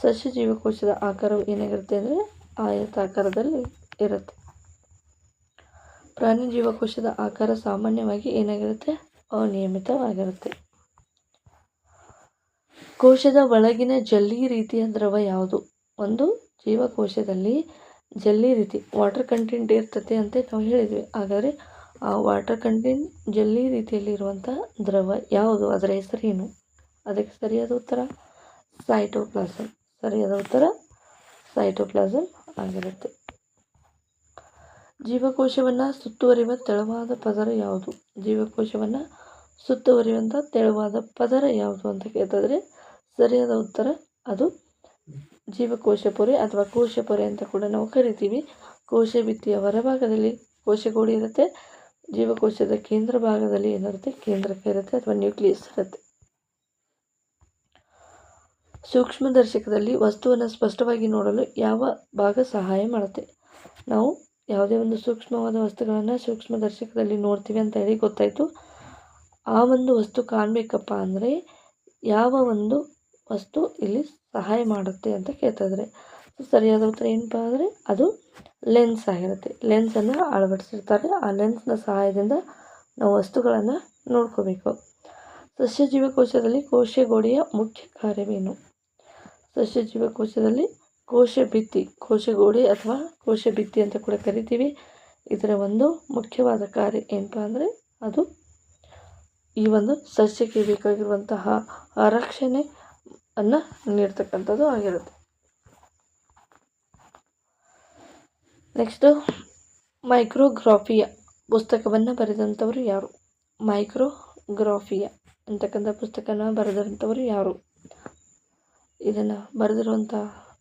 ಸಸ್ಯ ಜೀವಕೋಶದ ಆಕಾರವು ಏನಾಗಿರುತ್ತೆ ಅಂದರೆ ಆಯತಾಕಾರದಲ್ಲಿ ಇರುತ್ತೆ. ಪ್ರಾಣಿ ಜೀವಕೋಶದ ಆಕಾರ ಸಾಮಾನ್ಯವಾಗಿ ಏನಾಗಿರುತ್ತೆ? ಅನಿಯಮಿತವಾಗಿರುತ್ತೆ. ಕೋಶದ ಒಳಗಿನ ಜಲ್ಲಿ ರೀತಿಯ ದ್ರವ ಯಾವುದು? ಒಂದು ಜೀವಕೋಶದಲ್ಲಿ ಜಲ್ಲಿ ರೀತಿ ವಾಟರ್ ಕಂಟೆಂಟ್ ಇರ್ತದೆ ಅಂತ ನಾವು ಹೇಳಿದ್ವಿ. ಹಾಗಾದರೆ ಆ ವಾಟರ್ ಕಂಟೆಂಟ್ ಜಲ್ಲಿ ರೀತಿಯಲ್ಲಿ ಇರುವಂಥ ದ್ರವ ಯಾವುದು? ಅದರ ಹೆಸರೇನು? ಅದಕ್ಕೆ ಸರಿಯಾದ ಉತ್ತರ ಸೈಟೋಪ್ಲಾಸಮ್. ಸರಿಯಾದ ಉತ್ತರ ಸೈಟೋಪ್ಲಾಸಮ್ ಆಗಿರುತ್ತೆ. ಜೀವಕೋಶವನ್ನು ಸುತ್ತುವರಿಯುವ ತೆಳುವಾದ ಪದರ ಯಾವುದು? ಜೀವಕೋಶವನ್ನು ಸುತ್ತುವರಿಯುವಂಥ ತೆಳುವಾದ ಪದರ ಯಾವುದು ಅಂತ ಕೇಳ್ತಿದ್ರೆ ಸರಿಯಾದ ಉತ್ತರ ಅದು ಜೀವಕೋಶ ಪೊರೆ ಅಥವಾ ಕೋಶ ಪೊರೆ ಅಂತ ಕೂಡ ನಾವು ಕರಿತೀವಿ. ಕೋಶ ಭಿತ್ತಿಯ ಹೊರಭಾಗದಲ್ಲಿ ಕೋಶಗೋಡೆ ಇರುತ್ತೆ, ಜೀವಕೋಶದ ಕೇಂದ್ರ ಭಾಗದಲ್ಲಿ ಏನಿರುತ್ತೆ? ಕೇಂದ್ರಕ ಇರುತ್ತೆ ಅಥವಾ ನ್ಯೂಕ್ಲಿಯಸ್ ಇರುತ್ತೆ. ಸೂಕ್ಷ್ಮದರ್ಶಕದಲ್ಲಿ ವಸ್ತುವನ್ನು ಸ್ಪಷ್ಟವಾಗಿ ನೋಡಲು ಯಾವ ಭಾಗ ಸಹಾಯ ಮಾಡುತ್ತೆ? ನಾವು ಯಾವುದೇ ಒಂದು ಸೂಕ್ಷ್ಮವಾದ ವಸ್ತುಗಳನ್ನು ಸೂಕ್ಷ್ಮದರ್ಶಕದಲ್ಲಿ ನೋಡ್ತೀವಿ ಅಂತ ಹೇಳಿ ಗೊತ್ತಾಯಿತು. ಆ ಒಂದು ವಸ್ತು ಕಾಣಬೇಕಪ್ಪ ಅಂದರೆ ಯಾವ ಒಂದು ವಸ್ತು ಇಲ್ಲಿ ಸಹಾಯ ಮಾಡುತ್ತೆ ಅಂತ ಕೇಳ್ತಾಯಿದ್ರೆ ಸರಿಯಾದ ಉತ್ತರ ಏನಪ್ಪ ಅಂದರೆ ಅದು ಲೆನ್ಸ್ ಆಗಿರುತ್ತೆ. ಲೆನ್ಸನ್ನು ಅಳವಡಿಸಿರ್ತಾರೆ. ಆ ಲೆನ್ಸ್ನ ಸಹಾಯದಿಂದ ನಾವು ವಸ್ತುಗಳನ್ನು ನೋಡ್ಕೋಬೇಕು. ಸಸ್ಯ ಜೀವಕೋಶದಲ್ಲಿ ಕೋಶಗೋಡೆಯ ಮುಖ್ಯ ಕಾರ್ಯವೇನು? ಸಸ್ಯ ಜೀವಕೋಶದಲ್ಲಿ ಕೋಶ ಭಿತ್ತಿ, ಕೋಶಗೋಡೆ ಅಥವಾ ಕೋಶ ಭಿತ್ತಿ ಅಂತ ಕೂಡ ಕರಿತೀವಿ. ಇದರ ಒಂದು ಮುಖ್ಯವಾದ ಕಾರ್ಯ ಏನಪ್ಪ ಅಂದರೆ ಅದು ಈ ಒಂದು ಸಸ್ಯಕ್ಕೆ ಬೇಕಾಗಿರುವಂತಹ ರಕ್ಷಣೆಯನ್ನು ನೀಡ್ತಕ್ಕಂಥದ್ದು ಆಗಿರುತ್ತೆ. ನೆಕ್ಸ್ಟು ಮೈಕ್ರೋಗ್ರಾಫಿಯಾ ಪುಸ್ತಕವನ್ನು ಬರೆದಂಥವರು ಯಾರು? ಮೈಕ್ರೋಗ್ರಾಫಿಯಾ ಅಂತಕ್ಕಂಥ ಪುಸ್ತಕನ ಬರೆದಂಥವರು ಯಾರು? ಇದನ್ನು ಬರೆದಿರುವಂಥ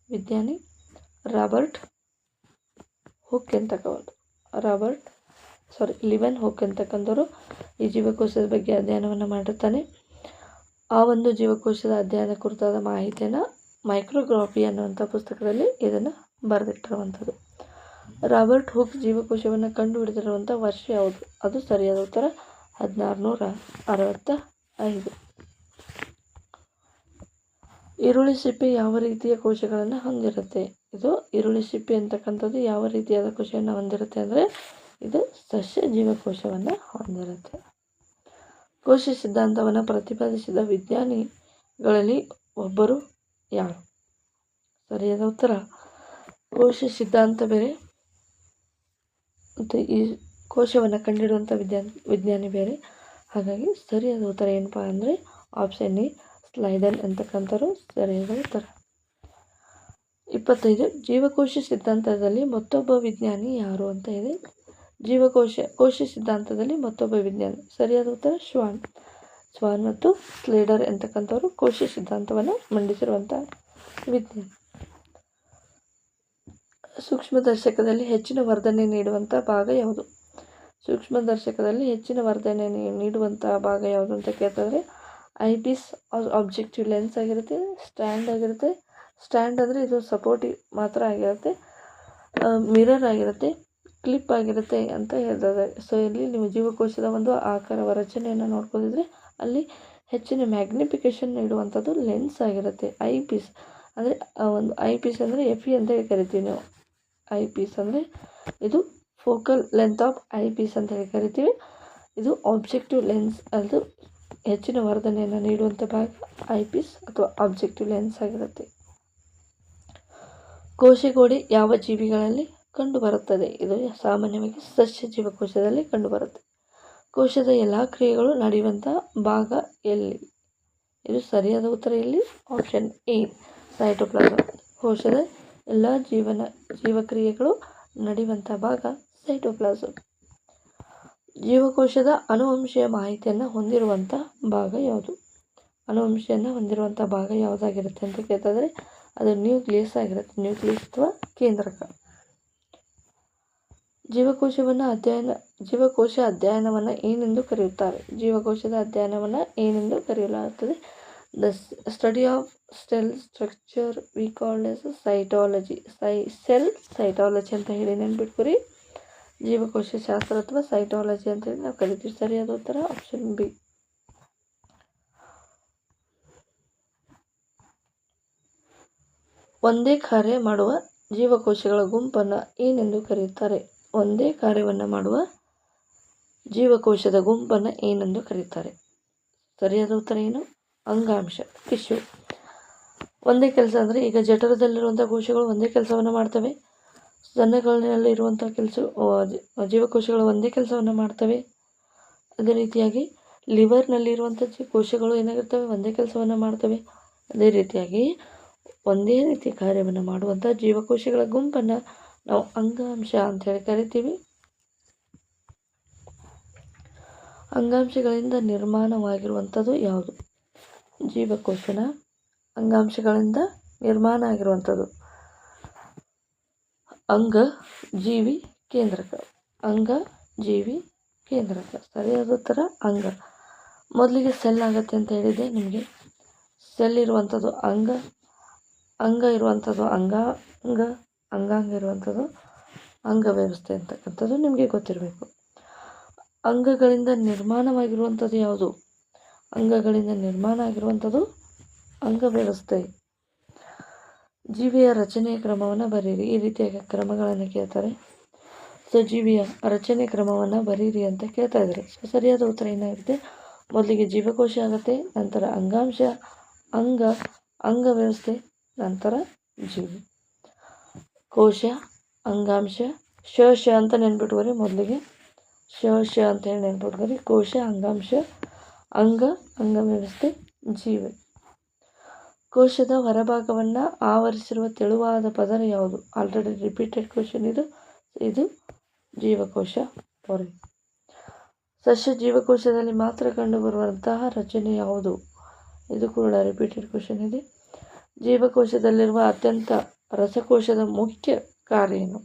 ವಿಜ್ಞಾನಿ ರಾಬರ್ಟ್ ಹುಕ್ ಲಿವನ್ ಹುಕ್ ಅಂತಕ್ಕಂಥವ್ರು ಈ ಜೀವಕೋಶದ ಬಗ್ಗೆ ಅಧ್ಯಯನವನ್ನು ಮಾಡಿರ್ತಾನೆ. ಆ ಒಂದು ಜೀವಕೋಶದ ಅಧ್ಯಯನ ಕುರಿತಾದ ಮಾಹಿತಿಯನ್ನು ಮೈಕ್ರೋಗ್ರಾಫಿ ಅನ್ನುವಂಥ ಪುಸ್ತಕದಲ್ಲಿ ಇದನ್ನು ಬರೆದಿಟ್ಟಿರುವಂಥದ್ದು. ರಾಬರ್ಟ್ ಹುಕ್ ಜೀವಕೋಶವನ್ನು ಕಂಡುಹಿಡಿದಿರುವಂಥ ವರ್ಷ ಯಾವುದು? ಅದು ಸರಿಯಾದ ಉತ್ತರ 1665. ಈರುಳ್ಳಿ ಸಿಪ್ಪೆ ಯಾವ ರೀತಿಯ ಕೋಶಗಳನ್ನು ಹೊಂದಿರುತ್ತೆ? ಇದು ಈರುಳ್ಳಿ ಸಿಪ್ಪೆ ಅಂತಕ್ಕಂಥದ್ದು ಯಾವ ರೀತಿಯಾದ ಕೋಶವನ್ನು ಹೊಂದಿರುತ್ತೆ ಅಂದರೆ ಇದು ಸಸ್ಯ ಜೀವಕೋಶವನ್ನು ಹೊಂದಿರುತ್ತೆ. ಕೋಶ ಸಿದ್ಧಾಂತವನ್ನು ಪ್ರತಿಪಾದಿಸಿದ ವಿಜ್ಞಾನಿಗಳಲ್ಲಿ ಒಬ್ಬರು ಯಾರು? ಸರಿಯಾದ ಉತ್ತರ ಕೋಶ ಸಿದ್ಧಾಂತ ಬೇರೆ ಮತ್ತು ಈ ಕೋಶವನ್ನು ಕಂಡುಹಿಡುವಂಥ ವಿಜ್ಞಾನಿ ಬೇರೆ. ಹಾಗಾಗಿ ಸರಿಯಾದ ಉತ್ತರ ಏನಪ್ಪ ಅಂದರೆ ಆಪ್ಷನ್ ಎ ಸ್ಲೈಡನ್ ಅಂತಕ್ಕಂಥವ್ರು ಸರಿಯಾದ ಉತ್ತರ. 25 ಜೀವಕೋಶ ಸಿದ್ಧಾಂತದಲ್ಲಿ ಮತ್ತೊಬ್ಬ ವಿಜ್ಞಾನಿ ಯಾರು ಅಂತ ಇದೆ. ಕೋಶ ಸಿದ್ಧಾಂತದಲ್ಲಿ ಮತ್ತೊಬ್ಬ ವಿಜ್ಞಾನಿ ಸರಿಯಾದ ಉತ್ತರ ಸ್ವಾನ್ ಮತ್ತು ಸ್ಲೇಡರ್ ಅಂತಕ್ಕಂಥವ್ರು ಕೋಶ ಸಿದ್ಧಾಂತವನ್ನು ಮಂಡಿಸಿರುವಂಥ ವಿಜ್ಞಾನಿ. ಸೂಕ್ಷ್ಮದರ್ಶಕದಲ್ಲಿ ಹೆಚ್ಚಿನ ವರ್ಧನೆ ನೀಡುವಂಥ ಭಾಗ ಯಾವುದು? ಸೂಕ್ಷ್ಮದರ್ಶಕದಲ್ಲಿ ಹೆಚ್ಚಿನ ವರ್ಧನೆ ನೀಡುವಂಥ ಭಾಗ ಯಾವುದು ಅಂತ ಕೇಳ್ತಾಯಿದ್ರೆ ಐಪೀಸ್ ಆಬ್ಜೆಕ್ಟಿವ್ ಲೆನ್ಸ್ ಆಗಿರುತ್ತೆ, ಸ್ಟ್ಯಾಂಡ್ ಆಗಿರುತ್ತೆ. ಸ್ಟ್ಯಾಂಡ್ ಅಂದರೆ ಇದು ಸಪೋರ್ಟಿವ್ ಮಾತ್ರ ಆಗಿರುತ್ತೆ, ಮಿರರ್ ಆಗಿರುತ್ತೆ, ಕ್ಲಿಪ್ ಆಗಿರುತ್ತೆ ಅಂತ ಹೇಳ್ತಾರೆ. ಸೊ ಇಲ್ಲಿ ನೀವು ಜೀವಕೋಶದ ಒಂದು ಆಕಾರವ ರಚನೆಯನ್ನು ನೋಡ್ಕೊಂಡಿದ್ರೆ ಅಲ್ಲಿ ಹೆಚ್ಚಿನ ಮ್ಯಾಗ್ನಿಫಿಕೇಷನ್ ನೀಡುವಂಥದ್ದು ಲೆನ್ಸ್ ಆಗಿರುತ್ತೆ. ಐಪೀಸ್ ಅಂದರೆ ಒಂದು ಐಪೀಸ್ ಅಂದರೆ FE ಅಂತ ಹೇಳಿ ಕರಿತೀವಿ ನಾವು. ಐಪೀಸ್ ಅಂದರೆ ಇದು ಫೋಕಲ್ ಲೆಂತ್ ಆಫ್ ಐಪೀಸ್ ಅಂತ ಹೇಳಿ ಕರಿತೀವಿ. ಇದು ಆಬ್ಜೆಕ್ಟಿವ್ ಲೆನ್ಸ್, ಅದು ಹೆಚ್ಚಿನ ವರ್ಧನೆಯನ್ನು ನೀಡುವಂಥ ಭಾಗ ಐಪೀಸ್ ಅಥವಾ ಆಬ್ಜೆಕ್ಟಿವ್ ಲೆನ್ಸ್ ಆಗಿರುತ್ತೆ. ಕೋಶಗೋಡೆ ಯಾವ ಜೀವಿಗಳಲ್ಲಿ ಕಂಡುಬರುತ್ತದೆ? ಇದು ಸಾಮಾನ್ಯವಾಗಿ ಸಸ್ಯ ಜೀವಕೋಶದಲ್ಲಿ ಕಂಡುಬರುತ್ತೆ. ಕೋಶದ ಎಲ್ಲ ಕ್ರಿಯೆಗಳು ನಡೆಯುವಂಥ ಭಾಗ ಎಲ್ಲಿ? ಇದು ಸರಿಯಾದ ಉತ್ತರ ಇಲ್ಲಿ ಆಪ್ಷನ್ ಎ ಸೈಟೋಪ್ಲಾಸಂ. ಕೋಶದ ಎಲ್ಲ ಜೀವಕ್ರಿಯೆಗಳು ನಡೆಯುವಂಥ ಭಾಗ ಸೈಟೋಪ್ಲಾಸಂ. ಜೀವಕೋಶದ ಅನುವಂಶೀಯ ಮಾಹಿತಿಯನ್ನು ಹೊಂದಿರುವಂಥ ಭಾಗ ಯಾವುದು? ಅನುವಂಶಿಯನ್ನು ಹೊಂದಿರುವಂಥ ಭಾಗ ಯಾವುದಾಗಿರುತ್ತೆ ಅಂತ ಕೇಳ್ತಾಯಿದ್ರೆ ಅದು ನ್ಯೂಕ್ಲಿಯಸ್ ಆಗಿರುತ್ತೆ. ನ್ಯೂಕ್ಲಿಯಸ್ ಅಥವಾ ಕೇಂದ್ರಕ. ಜೀವಕೋಶ ಅಧ್ಯಯನವನ್ನು ಏನೆಂದು ಕರೆಯುತ್ತಾರೆ? ಜೀವಕೋಶದ ಅಧ್ಯಯನವನ್ನು ಏನೆಂದು ಕರೆಯಲಾಗುತ್ತದೆ? The study of cell structure we called as cytology. Cell cytology ಅಂತ ಹೇಳಿ ನೆನ್ಪಿಟ್ಕೊರಿ. ಜೀವಕೋಶ ಶಾಸ್ತ್ರ ಅಥವಾ ಸೈಟಾಲಜಿ ಅಂತೇಳಿ ನಾವು ಕರಿತೀವಿ. ಸರಿಯಾದ ಉತ್ತರ ಆಪ್ಷನ್ ಬಿ. ಒಂದೇ ಕಾರ್ಯ ಮಾಡುವ ಜೀವಕೋಶಗಳ ಗುಂಪನ್ನು ಏನೆಂದು ಕರೆಯುತ್ತಾರೆ? ಒಂದೇ ಕಾರ್ಯವನ್ನು ಮಾಡುವ ಜೀವಕೋಶದ ಗುಂಪನ್ನು ಏನೆಂದು ಕರೆಯುತ್ತಾರೆ? ಸರಿಯಾದ ಉತ್ತರ ಏನು? ಅಂಗಾಂಶ, ಟಿಶ್ಯೂ. ಒಂದೇ ಕೆಲಸ ಅಂದರೆ ಈಗ ಜಠರದಲ್ಲಿರುವಂಥ ಕೋಶಗಳು ಒಂದೇ ಕೆಲಸವನ್ನು ಮಾಡ್ತವೆ. ಸ್ತನಗಳಲ್ಲಿರುವಂಥ ಜೀವಕೋಶಗಳು ಒಂದೇ ಕೆಲಸವನ್ನು ಮಾಡ್ತವೆ. ಅದೇ ರೀತಿಯಾಗಿ ಲಿವರ್ನಲ್ಲಿರುವಂಥ ಕೋಶಗಳು ಏನಾಗಿರ್ತವೆ? ಒಂದೇ ಕೆಲಸವನ್ನು ಮಾಡ್ತವೆ. ಅದೇ ರೀತಿಯಾಗಿ ಒಂದೇ ರೀತಿಯ ಕಾರ್ಯವನ್ನು ಮಾಡುವಂಥ ಜೀವಕೋಶಗಳ ಗುಂಪನ್ನು ನಾವು ಅಂಗಾಂಶ ಅಂಥೇಳಿ ಕರಿತೀವಿ. ಅಂಗಾಂಶಗಳಿಂದ ನಿರ್ಮಾಣವಾಗಿರುವಂಥದ್ದು ಯಾವುದು? ಜೀವಕೋಶನ ಅಂಗಾಂಶಗಳಿಂದ ನಿರ್ಮಾಣ ಆಗಿರುವಂಥದ್ದು ಅಂಗ ಜೀವಿ ಕೇಂದ್ರಕ. ಅಂಗ ಜೀವಿ ಕೇಂದ್ರಕ. ಸರಿಯಾದ ಉತ್ತರ ಅಂಗ. ಮೊದಲಿಗೆ ಸೆಲ್ ಆಗುತ್ತೆ ಅಂತ ಹೇಳಿದೆ ನಿಮಗೆ. ಸೆಲ್ ಇರುವಂಥದ್ದು ಅಂಗ ಇರುವಂಥದ್ದು ಅಂಗಾಂಗ ಇರುವಂಥದ್ದು ಅಂಗ ವ್ಯವಸ್ಥೆ ಅಂತಕ್ಕಂಥದ್ದು ನಿಮಗೆ ಗೊತ್ತಿರಬೇಕು. ಅಂಗಗಳಿಂದ ನಿರ್ಮಾಣವಾಗಿರುವಂಥದ್ದು ಯಾವುದು? ಅಂಗಗಳಿಂದ ನಿರ್ಮಾಣ ಆಗಿರುವಂಥದ್ದು ಅಂಗ ವ್ಯವಸ್ಥೆ. ಜೀವಿಯ ರಚನೆಯ ಕ್ರಮವನ್ನು ಬರೀರಿ. ಈ ರೀತಿಯ ಕ್ರಮಗಳನ್ನು ಕೇಳ್ತಾರೆ. ಸೊ ಜೀವಿಯ ರಚನೆ ಕ್ರಮವನ್ನು ಬರೀರಿ ಅಂತ ಕೇಳ್ತಾ ಇದ್ದಾರೆ. ಸೊ ಸರಿಯಾದ ಉತ್ತರ ಏನಾಗುತ್ತೆ? ಮೊದಲಿಗೆ ಜೀವಕೋಶ ಆಗುತ್ತೆ, ನಂತರ ಅಂಗಾಂಶ, ಅಂಗ ವ್ಯವಸ್ಥೆ, ನಂತರ ಜೀವಿ. ಕೋಶ, ಅಂಗಾಂಶ, ಶ ಅಂತ ನೆನ್ಪಿಟ್ಕೋರಿ. ಮೊದಲಿಗೆ ಶ ಅಂತ ಹೇಳಿ ನೆನ್ಪಿಟ್ಕೋರಿ. ಕೋಶ, ಅಂಗಾಂಶ, ಅಂಗ ವ್ಯವಸ್ಥೆ, ಜೀವಿ. ಕೋಶದ ಹೊರಭಾಗವನ್ನು ಆವರಿಸಿರುವ ತೆಳುವಾದ ಪದರ ಯಾವುದು? ಆಲ್ರೆಡಿ ರಿಪೀಟೆಡ್ ಕ್ವಶನ್ ಇದು ಜೀವಕೋಶ ಹೊರೆ. ಸಸ್ಯ ಜೀವಕೋಶದಲ್ಲಿ ಮಾತ್ರ ಕಂಡುಬರುವಂತಹ ರಚನೆ ಯಾವುದು? ಇದು ಕೂಡ ರಿಪೀಟೆಡ್ ಕ್ವಶನ್ ಇದೆ. ಜೀವಕೋಶದಲ್ಲಿರುವ ಅತ್ಯಂತ ರಸಕೋಶದ ಮುಖ್ಯ ಕಾರ್ಯ ಏನು?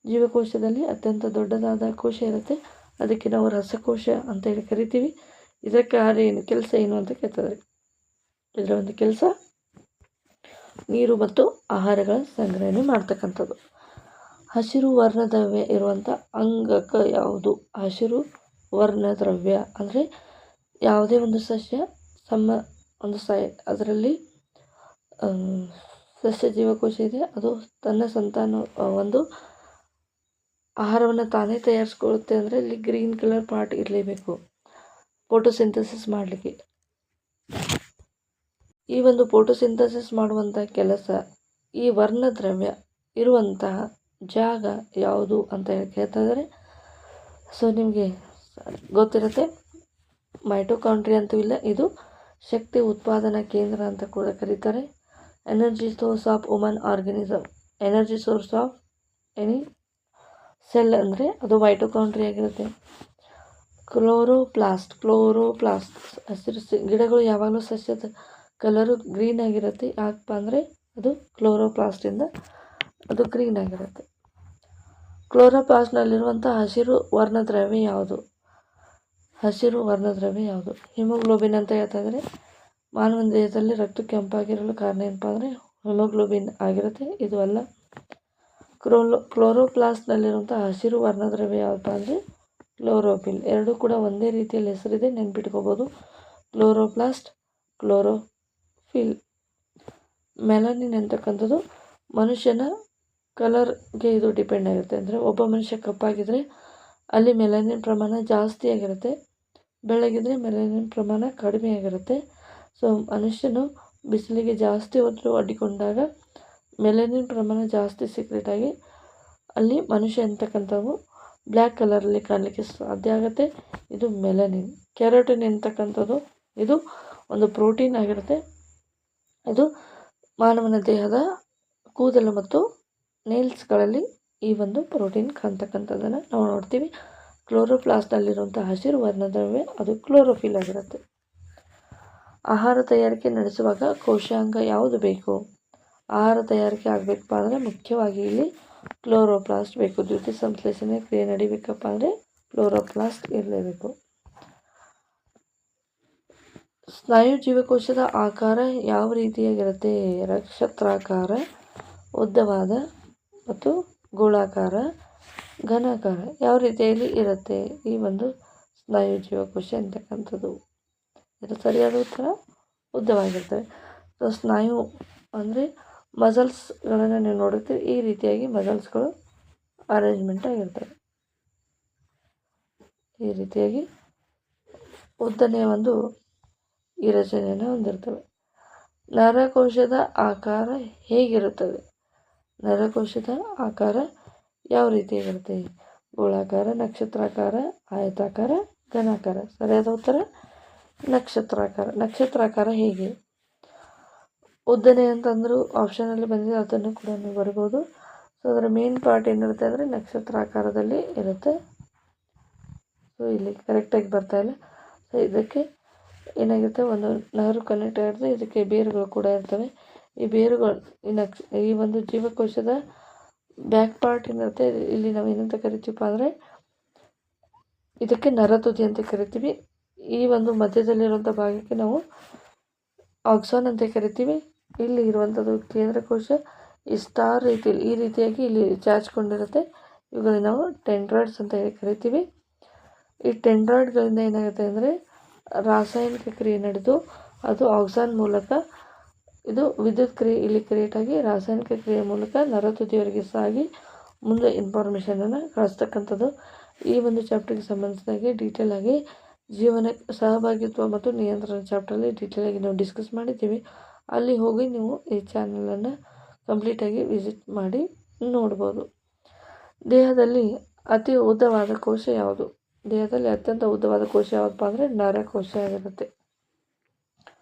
ಜೀವಕೋಶದಲ್ಲಿ ಅತ್ಯಂತ ದೊಡ್ಡದಾದ ಕೋಶ ಇರುತ್ತೆ, ಅದಕ್ಕೆ ನಾವು ರಸಕೋಶ ಅಂತ ಹೇಳಿ ಕರಿತೀವಿ. ಇದರ ಕಾರ್ಯ ಏನು, ಕೆಲಸ ಏನು ಅಂತ ಕೇಳ್ತದೆ. ಇದರ ಒಂದು ಕೆಲಸ ನೀರು ಮತ್ತು ಆಹಾರಗಳ ಸಂಗ್ರಹಣೆ ಮಾಡ್ತಕ್ಕಂಥದ್ದು. ಹಸಿರು ವರ್ಣದ್ರವ್ಯ ಇರುವಂಥ ಅಂಗಕ ಯಾವುದು? ಹಸಿರು ವರ್ಣದ್ರವ್ಯ ಅಂದರೆ ಯಾವುದೇ ಒಂದು ಸಸ್ಯ ಅದರಲ್ಲಿ ಸಸ್ಯ ಜೀವಕೋಶ ಇದೆ, ಅದು ತನ್ನ ಸಂತಾನ ಒಂದು ಆಹಾರವನ್ನು ತಾನೇ ತಯಾರಿಸ್ಕೊಳ್ಳುತ್ತೆ ಅಂದರೆ ಇಲ್ಲಿ ಗ್ರೀನ್ ಕಲರ್ ಪಾರ್ಟ್ ಇರಲೇಬೇಕು ಫೋಟೋಸಿಂಥಸಿಸ್ ಮಾಡಲಿಕ್ಕೆ. ಈ ಒಂದು ಫೋಟೋಸಿಂಥಸಿಸ್ ಮಾಡುವಂಥ ಕೆಲಸ ಈ ವರ್ಣದ್ರವ್ಯ ಇರುವಂತಹ ಜಾಗ ಯಾವುದು ಅಂತ ಹೇಳಿ ಕೇಳ್ತಾ ಇದ್ದಾರೆ. ಸೊ ನಿಮಗೆ ಗೊತ್ತಿರುತ್ತೆ, ಮೈಟೋಕಾಂಡ್ರಿಯಾ ಅಂತೂ ಇಲ್ಲ, ಇದು ಶಕ್ತಿ ಉತ್ಪಾದನಾ ಕೇಂದ್ರ ಅಂತ ಕೂಡ ಕರೀತಾರೆ. Energy source of woman organism, energy source of any cell ಅಂದರೆ ಅದು ಮೈಟೋಕಾಂಡ್ರಿಯಾ ಆಗಿರುತ್ತೆ. ಕ್ಲೋರೋಪ್ಲಾಸ್ಟ್ ಹಸಿರು ಗಿಡಗಳು ಯಾವಾಗಲೂ ಸಸ್ಯದ ಕಲರು ಗ್ರೀನ್ ಆಗಿರುತ್ತೆ. ಯಾಕಪ್ಪ ಅಂದರೆ ಅದು ಕ್ಲೋರೋಪ್ಲಾಸ್ಟಿಂದ ಅದು ಗ್ರೀನ್ ಆಗಿರುತ್ತೆ. ಕ್ಲೋರೋಪ್ಲಾಸ್ಟ್ನಲ್ಲಿರುವಂಥ ಹಸಿರು ವರ್ಣದ್ರವ್ಯ ಯಾವುದು? ಹಿಮೋಗ್ಲೋಬಿನ್ ಅಂತ ಹೇಳ್ತಾ ಇದ್ದಾರೆ. ಮಾನವನ ದೇಹದಲ್ಲಿ ರಕ್ತ ಕೆಂಪಾಗಿರಲು ಕಾರಣ ಏನಪ್ಪ ಅಂದರೆ ಹಿಮೋಗ್ಲೋಬಿನ್ ಆಗಿರುತ್ತೆ. ಇದು ಅಲ್ಲ. ಕ್ಲೋರೋಪ್ಲಾಸ್ಟ್ನಲ್ಲಿರುವಂಥ ಹಸಿರು ವರ್ಣದ್ರವ್ಯ ಯಾವಪ್ಪ ಅಂದರೆ ಕ್ಲೋರೋಫಿಲ್. ಎರಡೂ ಕೂಡ ಒಂದೇ ರೀತಿಯಲ್ಲಿ ಹೆಸರಿದೆ, ನೆನ್ಪಿಟ್ಕೋಬೋದು. Chloroplast, chlorophyll. ಮೆಲನಿನ್ ಅಂತಕ್ಕಂಥದ್ದು ಮನುಷ್ಯನ ಕಲರ್ಗೆ ಇದು ಡಿಪೆಂಡ್ ಆಗಿರುತ್ತೆ. ಅಂದರೆ ಒಬ್ಬ ಮನುಷ್ಯ ಕಪ್ಪಾಗಿದ್ದರೆ ಅಲ್ಲಿ ಮೆಲನಿನ್ ಪ್ರಮಾಣ ಜಾಸ್ತಿ ಆಗಿರುತ್ತೆ, ಬೆಳ್ಳಗಿದ್ರೆ ಮೆಲನಿನ್ ಪ್ರಮಾಣ ಕಡಿಮೆ ಆಗಿರುತ್ತೆ. ಸೊ ಮನುಷ್ಯನು ಬಿಸಿಲಿಗೆ ಜಾಸ್ತಿ ಹೊತ್ತು ಅಡ್ಡಿಕೊಂಡಾಗ ಮೆಲನಿನ್ ಪ್ರಮಾಣ ಜಾಸ್ತಿ ಸೀಕ್ರೆಟ್ ಆಗಿ ಅಲ್ಲಿ ಮನುಷ್ಯ ಅಂತಕ್ಕಂಥವು ಬ್ಲ್ಯಾಕ್ ಕಲರಲ್ಲಿ ಕಾಣಲಿಕ್ಕೆ ಸಾಧ್ಯ ಆಗುತ್ತೆ. ಇದು ಮೆಲನಿನ್. ಕೆರಾಟಿನ್ ಅಂತಕ್ಕಂಥದ್ದು ಇದು ಒಂದು ಪ್ರೋಟೀನ್ ಆಗಿರುತ್ತೆ. ಇದು ಮಾನವನ ದೇಹದ ಕೂದಲು ಮತ್ತು ನೇಲ್ಸ್ಗಳಲ್ಲಿ ಈ ಒಂದು ಪ್ರೋಟೀನ್ ಕಾಣ್ತಕ್ಕಂಥದ್ದನ್ನು ನಾವು ನೋಡ್ತೀವಿ. ಕ್ಲೋರೋಪ್ಲಾಸ್ಟ್ನಲ್ಲಿರುವಂಥ ಹಸಿರು ವರ್ಣದ್ರವ್ಯ ಅದು ಕ್ಲೋರೋಫಿಲ್ ಆಗಿರುತ್ತೆ. ಆಹಾರ ತಯಾರಿಕೆ ನಡೆಸುವಾಗ ಕೋಶಾಂಗ ಯಾವುದು ಬೇಕು? ಆಹಾರ ತಯಾರಿಕೆ ಆಗಬೇಕಪ್ಪ ಅಂದರೆ ಮುಖ್ಯವಾಗಿ ಇಲ್ಲಿ ಕ್ಲೋರೋಪ್ಲಾಸ್ಟ್ ಬೇಕು. ದ್ಯುತಿ ಸಂಶ್ಲೇಷಣೆ ಕ್ರಿಯೆ ನಡಿಬೇಕಪ್ಪ ಅಂದರೆ ಕ್ಲೋರೋಪ್ಲಾಸ್ಟ್ ಇರಲೇಬೇಕು. ಸ್ನಾಯು ಜೀವಕೋಶದ ಆಕಾರ ಯಾವ ರೀತಿಯಾಗಿರುತ್ತೆ? ನಕ್ಷತ್ರಾಕಾರ, ಉದ್ದವಾದ ಮತ್ತು ಗೋಳಾಕಾರ, ಘನಾಕಾರ ಯಾವ ರೀತಿಯಲ್ಲಿ ಇರುತ್ತೆ ಈ ಒಂದು ಸ್ನಾಯು ಜೀವಕೋಶ ಅಂತಕ್ಕಂಥದ್ದು? ಇದು ಸರಿಯಾದ ಉತ್ತರ ಉದ್ದವಾಗಿರ್ತವೆ. ಸೊ ಸ್ನಾಯು ಅಂದರೆ ಮಸಲ್ಸ್ಗಳನ್ನು ನೀವು ನೋಡುತ್ತೀರಿ, ಈ ರೀತಿಯಾಗಿ ಮಸಲ್ಸ್ಗಳು ಅರೇಂಜ್ಮೆಂಟ್ ಆಗಿರ್ತವೆ. ಈ ರೀತಿಯಾಗಿ ಉದ್ದನೆಯ ಒಂದು ಈ ರಚನೆಯನ್ನು ಹೊಂದಿರ್ತವೆ. ನರಕೋಶದ ಆಕಾರ ಹೇಗಿರುತ್ತದೆ? ನರಕೋಶದ ಆಕಾರ ಯಾವ ರೀತಿಯಾಗಿರುತ್ತೆ? ಗೋಳಾಕಾರ, ನಕ್ಷತ್ರಾಕಾರ, ಆಯತಾಕಾರ, ಘನಾಕಾರ. ಸರಿಯಾದ ಉತ್ತರ ನಕ್ಷತ್ರಾಕಾರ. ನಕ್ಷತ್ರಾಕಾರ ಹೇಗೆ? ಉದ್ದನೆ ಅಂತಂದರೂ ಆಪ್ಷನಲ್ಲಿ ಬಂದಿದೆ, ಅದನ್ನು ಕೂಡ ನೀವು ಬರ್ಬೋದು. ಸೊ ಅದರ ಮೇನ್ ಪಾರ್ಟ್ ಏನಿರುತ್ತೆ ಅಂದರೆ ನಕ್ಷತ್ರಾಕಾರದಲ್ಲಿ ಇರುತ್ತೆ. ಸೊ ಇಲ್ಲಿ ಕರೆಕ್ಟಾಗಿ ಬರ್ತಾ ಇಲ್ಲ. ಸೊ ಇದಕ್ಕೆ ಏನಾಗುತ್ತೆ, ಒಂದು ನರ್ವ್ ಕನೆಕ್ಟ್ ಆಗಿರುತ್ತೆ, ಇದಕ್ಕೆ ಬೇರುಗಳು ಕೂಡ ಇರ್ತವೆ. ಈ ಬೇರುಗಳು ಈ ಒಂದು ಜೀವಕೋಶದ ಬ್ಯಾಕ್ ಪಾರ್ಟ್ ಏನಿರುತ್ತೆ, ಇಲ್ಲಿ ನಾವು ಏನಂತ ಕರಿತೀವಪ್ಪ ಅಂದರೆ ಇದಕ್ಕೆ ನರತುದಿ ಅಂತ ಕರಿತೀವಿ. ಈ ಒಂದು ಮಧ್ಯದಲ್ಲಿರುವಂಥ ಭಾಗಕ್ಕೆ ನಾವು ಆಕ್ಸಾನ್ ಅಂತ ಕರಿತೀವಿ. ಇಲ್ಲಿ ಇರುವಂಥದ್ದು ಕೇಂದ್ರಕೋಶ ಈ ಸ್ಟಾರ್ ರೀತಿಯಲ್ಲಿ ಈ ರೀತಿಯಾಗಿ ಇಲ್ಲಿ ಚಾಚ್ಕೊಂಡಿರುತ್ತೆ. ಇವುಗಳಿಗೆ ನಾವು ಟೆಂಡ್ರಾಯ್ಡ್ಸ್ ಅಂತ ಹೇಳಿ ಕರಿತೀವಿ. ಈ ಟೆಂಡ್ರಾಯ್ಡ್ಗಳಿಂದ ಏನಾಗುತ್ತೆ ಅಂದರೆ ರಾಸಾಯನಿಕ ಕ್ರಿಯೆ ನಡೆದು ಅದು ಆಕ್ಸಾನ್ ಮೂಲಕ ಇದು ವಿದ್ಯುತ್ ಕ್ರಿಯೆ ಇಲ್ಲಿ ಕ್ರಿಯೇಟ್ ಆಗಿ ರಾಸಾಯನಿಕ ಕ್ರಿಯೆ ಮೂಲಕ ನರತುದಿಯವರೆಗೆ ಸಾಗಿ ಮುಂದೆ ಇನ್ಫಾರ್ಮೇಷನನ್ನು ಕಳಿಸ್ತಕ್ಕಂಥದ್ದು. ಈ ಒಂದು ಚಾಪ್ಟರ್ಗೆ ಸಂಬಂಧಿಸಿದಾಗೆ ಡೀಟೇಲ್ ಆಗಿ ಜೀವನ ಸಹಭಾಗಿತ್ವ ಮತ್ತು ನಿಯಂತ್ರಣ ಚಾಪ್ಟರಲ್ಲಿ ಡೀಟೇಲ್ ಆಗಿ ನಾವು ಡಿಸ್ಕಸ್ ಮಾಡಿದ್ದೀವಿ. ಅಲ್ಲಿ ಹೋಗಿ ನೀವು ಈ ಚಾನಲನ್ನು ಕಂಪ್ಲೀಟಾಗಿ ವಿಸಿಟ್ ಮಾಡಿ ನೋಡ್ಬೋದು. ದೇಹದಲ್ಲಿ ಅತಿ ಉದ್ದವಾದ ಕೋಶ ಯಾವುದು? ದೇಹದಲ್ಲಿ ಅತ್ಯಂತ ಉದ್ದವಾದ ಕೋಶ ಯಾವುದಪ್ಪ ಅಂದರೆ ನರಕೋಶ ಆಗಿರುತ್ತೆ.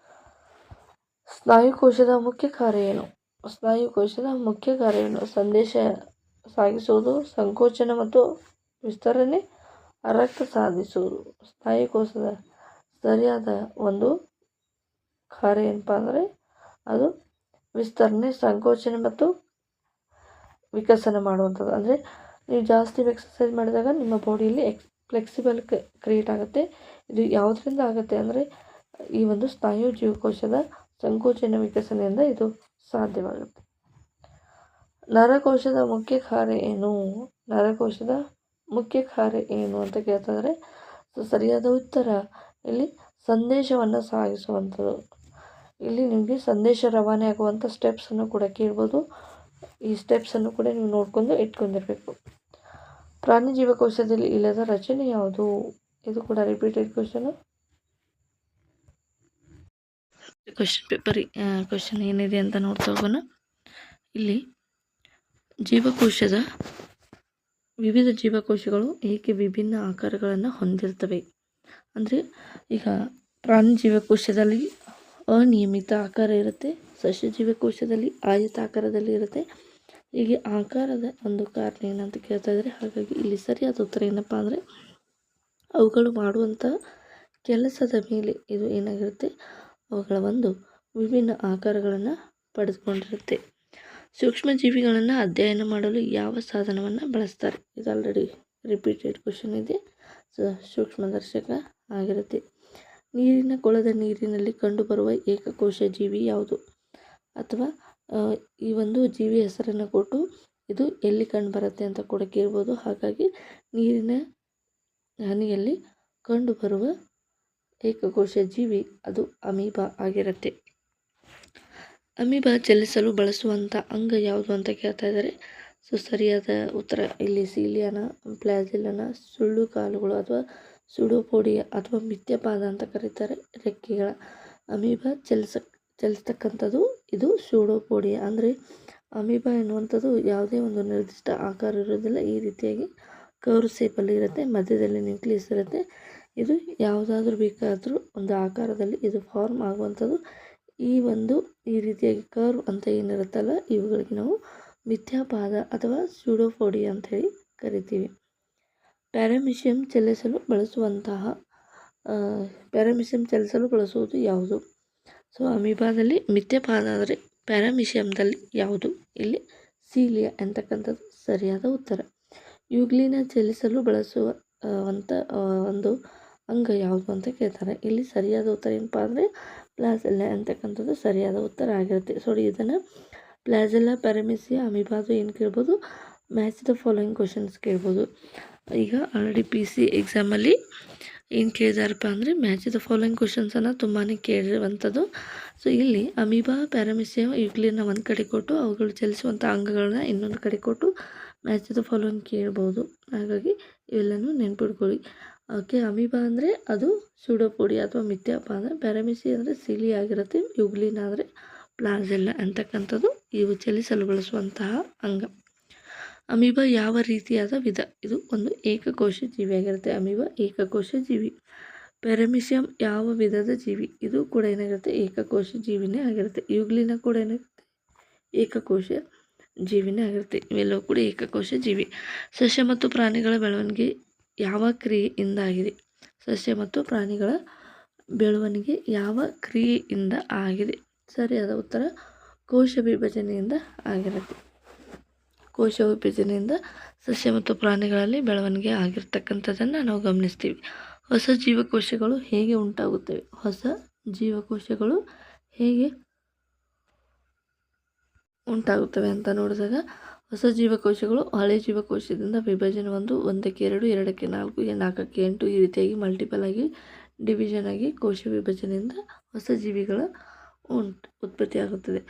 ಸ್ನಾಯುಕೋಶದ ಮುಖ್ಯ ಕಾರ್ಯ ಏನು? ಸ್ನಾಯುಕೋಶದ ಮುಖ್ಯ ಕಾರ್ಯ ಏನು? ಸಂದೇಶ ಸಾಗಿಸುವುದು, ಸಂಕೋಚನ ಮತ್ತು ವಿಸ್ತರಣೆ, ರಕ್ತ ಸಾಧಿಸುವುದು. ಸ್ನಾಯುಕೋಶದ ಸರಿಯಾದ ಒಂದು ಕಾರ್ಯ ಏನಪ್ಪ ಅಂದರೆ ಅದು ವಿಸ್ತರಣೆ, ಸಂಕೋಚನೆ ಮತ್ತು ವಿಕಸನ ಮಾಡುವಂಥದ್ದು. ಅಂದರೆ ನೀವು ಜಾಸ್ತಿ ಎಕ್ಸಸೈಸ್ ಮಾಡಿದಾಗ ನಿಮ್ಮ ಬಾಡಿಯಲ್ಲಿ ಫ್ಲೆಕ್ಸಿಬಲ್ ಕ್ರಿಯೇಟ್ ಆಗುತ್ತೆ. ಇದು ಯಾವುದರಿಂದ ಆಗುತ್ತೆ ಅಂದರೆ ಈ ಒಂದು ಸ್ನಾಯು ಜೀವಕೋಶದ ಸಂಕೋಚನ ವಿಕಸನೆಯಿಂದ ಇದು ಸಾಧ್ಯವಾಗುತ್ತೆ. ನರಕೋಶದ ಮುಖ್ಯ ಕಾರ್ಯ ಏನು? ನರಕೋಶದ ಮುಖ್ಯ ಕಾರ್ಯ ಏನು ಅಂತ ಕೇಳ್ತಿದ್ರೆ ಸರಿಯಾದ ಉತ್ತರ ಇಲ್ಲಿ ಸಂದೇಶವನ್ನು ಸಾಗಿಸುವಂಥದ್ದು. ಇಲ್ಲಿ ನಿಮಗೆ ಸಂದೇಶ ರವಾನೆ ಆಗುವಂಥ ಸ್ಟೆಪ್ಸನ್ನು ಕೂಡ ಕೇಳ್ಬೋದು. ಈ ಸ್ಟೆಪ್ಸನ್ನು ಕೂಡ ನೀವು ನೋಡ್ಕೊಂಡು ಇಟ್ಕೊಂಡಿರಬೇಕು. ಪ್ರಾಣಿ ಜೀವಕೋಶದಲ್ಲಿ ಇಲ್ಲದ ರಚನೆ ಯಾವುದು? ಇದು ಕೂಡ repeated question. Question paper question ಏನಿದೆ ಅಂತ ನೋಡ್ತಾ ಹೋಗೋಣ. ಇಲ್ಲಿ ಜೀವಕೋಶದ ವಿವಿಧ ಜೀವಕೋಶಗಳು ಏಕೆ ವಿಭಿನ್ನ ಆಕಾರಗಳನ್ನು ಹೊಂದಿರ್ತವೆ? ಅಂದರೆ ಈಗ ಪ್ರಾಣಿ ಜೀವಕೋಶದಲ್ಲಿ ಅನಿಯಮಿತ ಆಕಾರ ಇರುತ್ತೆ, ಸಸ್ಯ ಜೀವಕೋಶದಲ್ಲಿ ಆಯತಾಕಾರದಲ್ಲಿ ಇರುತ್ತೆ. ಹೀಗೆ ಆಕಾರದ ಒಂದು ಕಾರಣ ಏನಂತ ಕೇಳ್ತಾ ಇದ್ದಾರೆ. ಹಾಗಾಗಿ ಇಲ್ಲಿ ಸರಿಯಾದ ಉತ್ತರ ಏನಪ್ಪ ಅಂದರೆ ಅವುಗಳು ಮಾಡುವಂಥ ಕೆಲಸದ ಮೇಲೆ ಇದು ಏನಾಗಿರುತ್ತೆ, ಅವುಗಳ ಒಂದು ವಿಭಿನ್ನ ಆಕಾರಗಳನ್ನು ಪಡೆದುಕೊಂಡಿರುತ್ತೆ. ಸೂಕ್ಷ್ಮ ಜೀವಿಗಳನ್ನು ಅಧ್ಯಯನ ಮಾಡಲು ಯಾವ ಸಾಧನವನ್ನು ಬಳಸ್ತಾರೆ? ಇದು ಆಲ್ರೆಡಿ ರಿಪೀಟೆಡ್ ಕ್ವಶನ್ ಇದೆ. ಸೂಕ್ಷ್ಮದರ್ಶಕ ಆಗಿರುತ್ತೆ. ನೀರಿನ ಕೊಳದ ನೀರಿನಲ್ಲಿ ಕಂಡುಬರುವ ಏಕಕೋಶ ಜೀವಿ ಯಾವುದು? ಅಥವಾ ಈ ಒಂದು ಜೀವಿ ಹೆಸರನ್ನು ಕೊಟ್ಟು ಇದು ಎಲ್ಲಿ ಕಂಡುಬರುತ್ತೆ ಅಂತ ಕೂಡ ಕೇಳ್ಬೋದು. ಹಾಗಾಗಿ ನೀರಿನ ಹನಿಯಲ್ಲಿ ಕಂಡುಬರುವ ಏಕಕೋಶ ಜೀವಿ ಅದು ಅಮೀಬಾ ಆಗಿರುತ್ತೆ. ಅಮೀಬಾ ಚಲಿಸಲು ಬಳಸುವಂಥ ಅಂಗ ಯಾವುದು ಅಂತ ಕೇಳ್ತಾ ಇದ್ದಾರೆ. ಸರಿಯಾದ ಉತ್ತರ ಇಲ್ಲಿ ಸೀಲಿಯಾನ, ಪ್ಲಾಜಿಲನ, ಸುಳ್ಳು ಕಾಲುಗಳು ಅಥವಾ ಸುಡೋಪೋಡಿಯಾ ಅಥವಾ ಮಿಥ್ಯಪಾದ ಅಂತ ಕರೀತಾರೆ ರೆಕ್ಕೆಗಳ. ಅಮೀಬಾ ಚಲಿಸ್ತಕ್ಕಂಥದ್ದು ಇದು ಸೂಡೋಪೋಡಿಯಾ. ಅಂದರೆ ಅಮೀಬಾ ಎನ್ನುವಂಥದ್ದು ಯಾವುದೇ ಒಂದು ನಿರ್ದಿಷ್ಟ ಆಕಾರ ಇರೋದಿಲ್ಲ. ಈ ರೀತಿಯಾಗಿ ಕರ್ವ್ ಶೇಪಲ್ಲಿ ಇರುತ್ತೆ, ಮಧ್ಯದಲ್ಲಿ ನ್ಯೂಕ್ಲಿಯಸ್ ಇರುತ್ತೆ. ಇದು ಯಾವುದಾದ್ರೂ ಬೇಕಾದರೂ ಒಂದು ಆಕಾರದಲ್ಲಿ ಇದು ಫಾರ್ಮ್ ಆಗುವಂಥದ್ದು. ಈ ರೀತಿಯಾಗಿ ಕರ್ವ್ ಅಂತ ಏನಿರುತ್ತಲ್ಲ ಇವುಗಳಿಗೆ ನಾವು ಮಿಥ್ಯಾಪಾದ ಅಥವಾ ಸ್ಯೂಡೋಪೋಡಿಯಾ ಅಂತ ಹೇಳಿ ಕರಿತೀವಿ. ಪ್ಯಾರಾಮಿಷಿಯಂ ಚಲಿಸಲು ಬಳಸುವುದು ಯಾವುದು? ಸೊ ಅಮೀಬಾದಲ್ಲಿ ಮಿಥ್ಯಪಾದ ಆದರೆ ಪ್ಯಾರಾಮಿಷಿಯಂದಲ್ಲಿ ಯಾವುದು? ಇಲ್ಲಿ ಸೀಲಿಯಾ ಅಂತಕ್ಕಂಥದ್ದು ಸರಿಯಾದ ಉತ್ತರ. ಯುಗ್ಲಿನ ಚಲಿಸಲು ಬಳಸುವ ಒಂದು ಅಂಗ ಯಾವುದು ಅಂತ ಕೇಳ್ತಾರೆ. ಇಲ್ಲಿ ಸರಿಯಾದ ಉತ್ತರ ಏನಪ್ಪ ಅಂದರೆ ಪ್ಲಾಜೆಲ್ಲಾ ಅಂತಕ್ಕಂಥದ್ದು ಸರಿಯಾದ ಉತ್ತರ ಆಗಿರುತ್ತೆ. ಸೊ ಇದನ್ನು ಪ್ಲಾಜೆಲ್ಲಾ, ಪ್ಯಾರಾಮಿಸಿಯಾ, ಅಮೀಬಾದು ಏನು ಕೇಳ್ಬೋದು, ಮ್ಯಾಚ್ ದ ಫಾಲೋಯಿಂಗ್ ಕ್ವಶನ್ಸ್ ಕೇಳ್ಬೋದು. ಈಗ ಆಲ್ರೆಡಿ PC ಎಕ್ಸಾಮಲ್ಲಿ ಏನು ಕೇಳಿದಾರಪ್ಪ ಅಂದರೆ ಮ್ಯಾಚ್ ದ ಫಾಲೋಯಿಂಗ್ ಕ್ವಶನ್ಸನ್ನು ತುಂಬಾ ಕೇಳಿರುವಂಥದ್ದು. ಸೊ ಇಲ್ಲಿ ಅಮೀಬಾ, ಪ್ಯಾರಾಮಿಸಿಯಾ, ಯುಗ್ಲಿನ ಒಂದು ಕಡೆ ಕೊಟ್ಟು ಅವುಗಳು ಚಲಿಸುವಂಥ ಅಂಗಗಳನ್ನ ಇನ್ನೊಂದು ಕಡೆ ಕೊಟ್ಟು ಮ್ಯಾಚ್ ದ ಫಾಲೋಯಿಂಗ್ ಕೇಳ್ಬೋದು. ಹಾಗಾಗಿ ಇವೆಲ್ಲನೂ ನೆನ್ಪಿಡ್ಕೊಳ್ಳಿ. ಓಕೆ, ಅಮೀಬಾ ಅಂದರೆ ಅದು ಸೂಡೋಪೋಡಿಯಾ ಅಥವಾ ಮಿಥ್ಯಾಪಾದ, ಪ್ಯಾರಾಮಿಸಿಯಾ ಅಂದರೆ ಸಿಲಿ ಆಗಿರುತ್ತೆ, ಯುಗ್ಲಿನ ಅಂದರೆ ಪ್ಲಾಜೆಲ್ಲಾ ಅಂತಕ್ಕಂಥದ್ದು ಇವು ಚಲಿಸಲು ಬಳಸುವಂತಹ ಅಂಗ. ಅಮೀಬಾ ಯಾವ ರೀತಿಯಾದ ವಿಧ? ಇದು ಒಂದು ಏಕಕೋಶ ಜೀವಿಯಾಗಿರುತ್ತೆ. ಅಮೀಬಾ ಏಕಕೋಶ ಜೀವಿ. ಪ್ಯಾರಾಮಿಸಿಯಂ ಯಾವ ವಿಧದ ಜೀವಿ? ಇದು ಕೂಡ ಏನಾಗಿರುತ್ತೆ, ಏಕಕೋಶ ಜೀವಿನೇ ಆಗಿರುತ್ತೆ. ಯುಗ್ಲಿನ ಕೂಡ ಏನಾಗುತ್ತೆ, ಏಕಕೋಶ ಜೀವಿನೇ ಆಗಿರುತ್ತೆ. ಇವೆಲ್ಲವೂ ಕೂಡ ಏಕಕೋಶ ಜೀವಿ. ಸಸ್ಯ ಮತ್ತು ಪ್ರಾಣಿಗಳ ಬೆಳವಣಿಗೆ ಯಾವ ಕ್ರಿಯೆಯಿಂದ ಆಗಿದೆ? ಸಸ್ಯ ಮತ್ತು ಪ್ರಾಣಿಗಳ ಬೆಳವಣಿಗೆ ಯಾವ ಕ್ರಿಯೆಯಿಂದ ಆಗಿದೆ? ಸರಿಯಾದ ಉತ್ತರ ಕೋಶ ವಿಭಜನೆಯಿಂದ ಆಗಿರುತ್ತೆ. ಕೋಶ ವಿಭಜನೆಯಿಂದ ಸಸ್ಯ ಮತ್ತು ಪ್ರಾಣಿಗಳಲ್ಲಿ ಬೆಳವಣಿಗೆ ಆಗಿರ್ತಕ್ಕಂಥದ್ದನ್ನು ನಾವು ಗಮನಿಸ್ತೀವಿ. ಹೊಸ ಜೀವಕೋಶಗಳು ಹೇಗೆ ಉಂಟಾಗುತ್ತವೆ? ಹೊಸ ಜೀವಕೋಶಗಳು ಹೇಗೆ ಉಂಟಾಗುತ್ತವೆ ಅಂತ ನೋಡಿದಾಗ ಹೊಸ ಜೀವಕೋಶಗಳು ಹಳೆ ಜೀವಕೋಶದಿಂದ ವಿಭಜನೆ 1, 1ಕ್ಕೆ 2, 2ಕ್ಕೆ 4, 4ಕ್ಕೆ 8 ಈ ರೀತಿಯಾಗಿ ಮಲ್ಟಿಪಲ್ ಆಗಿ ಡಿವಿಷನ್ ಆಗಿ ಕೋಶ ವಿಭಜನೆಯಿಂದ ಹೊಸ ಜೀವಿಗಳ ಉತ್ಪತ್ತಿಯಾಗುತ್ತದೆ.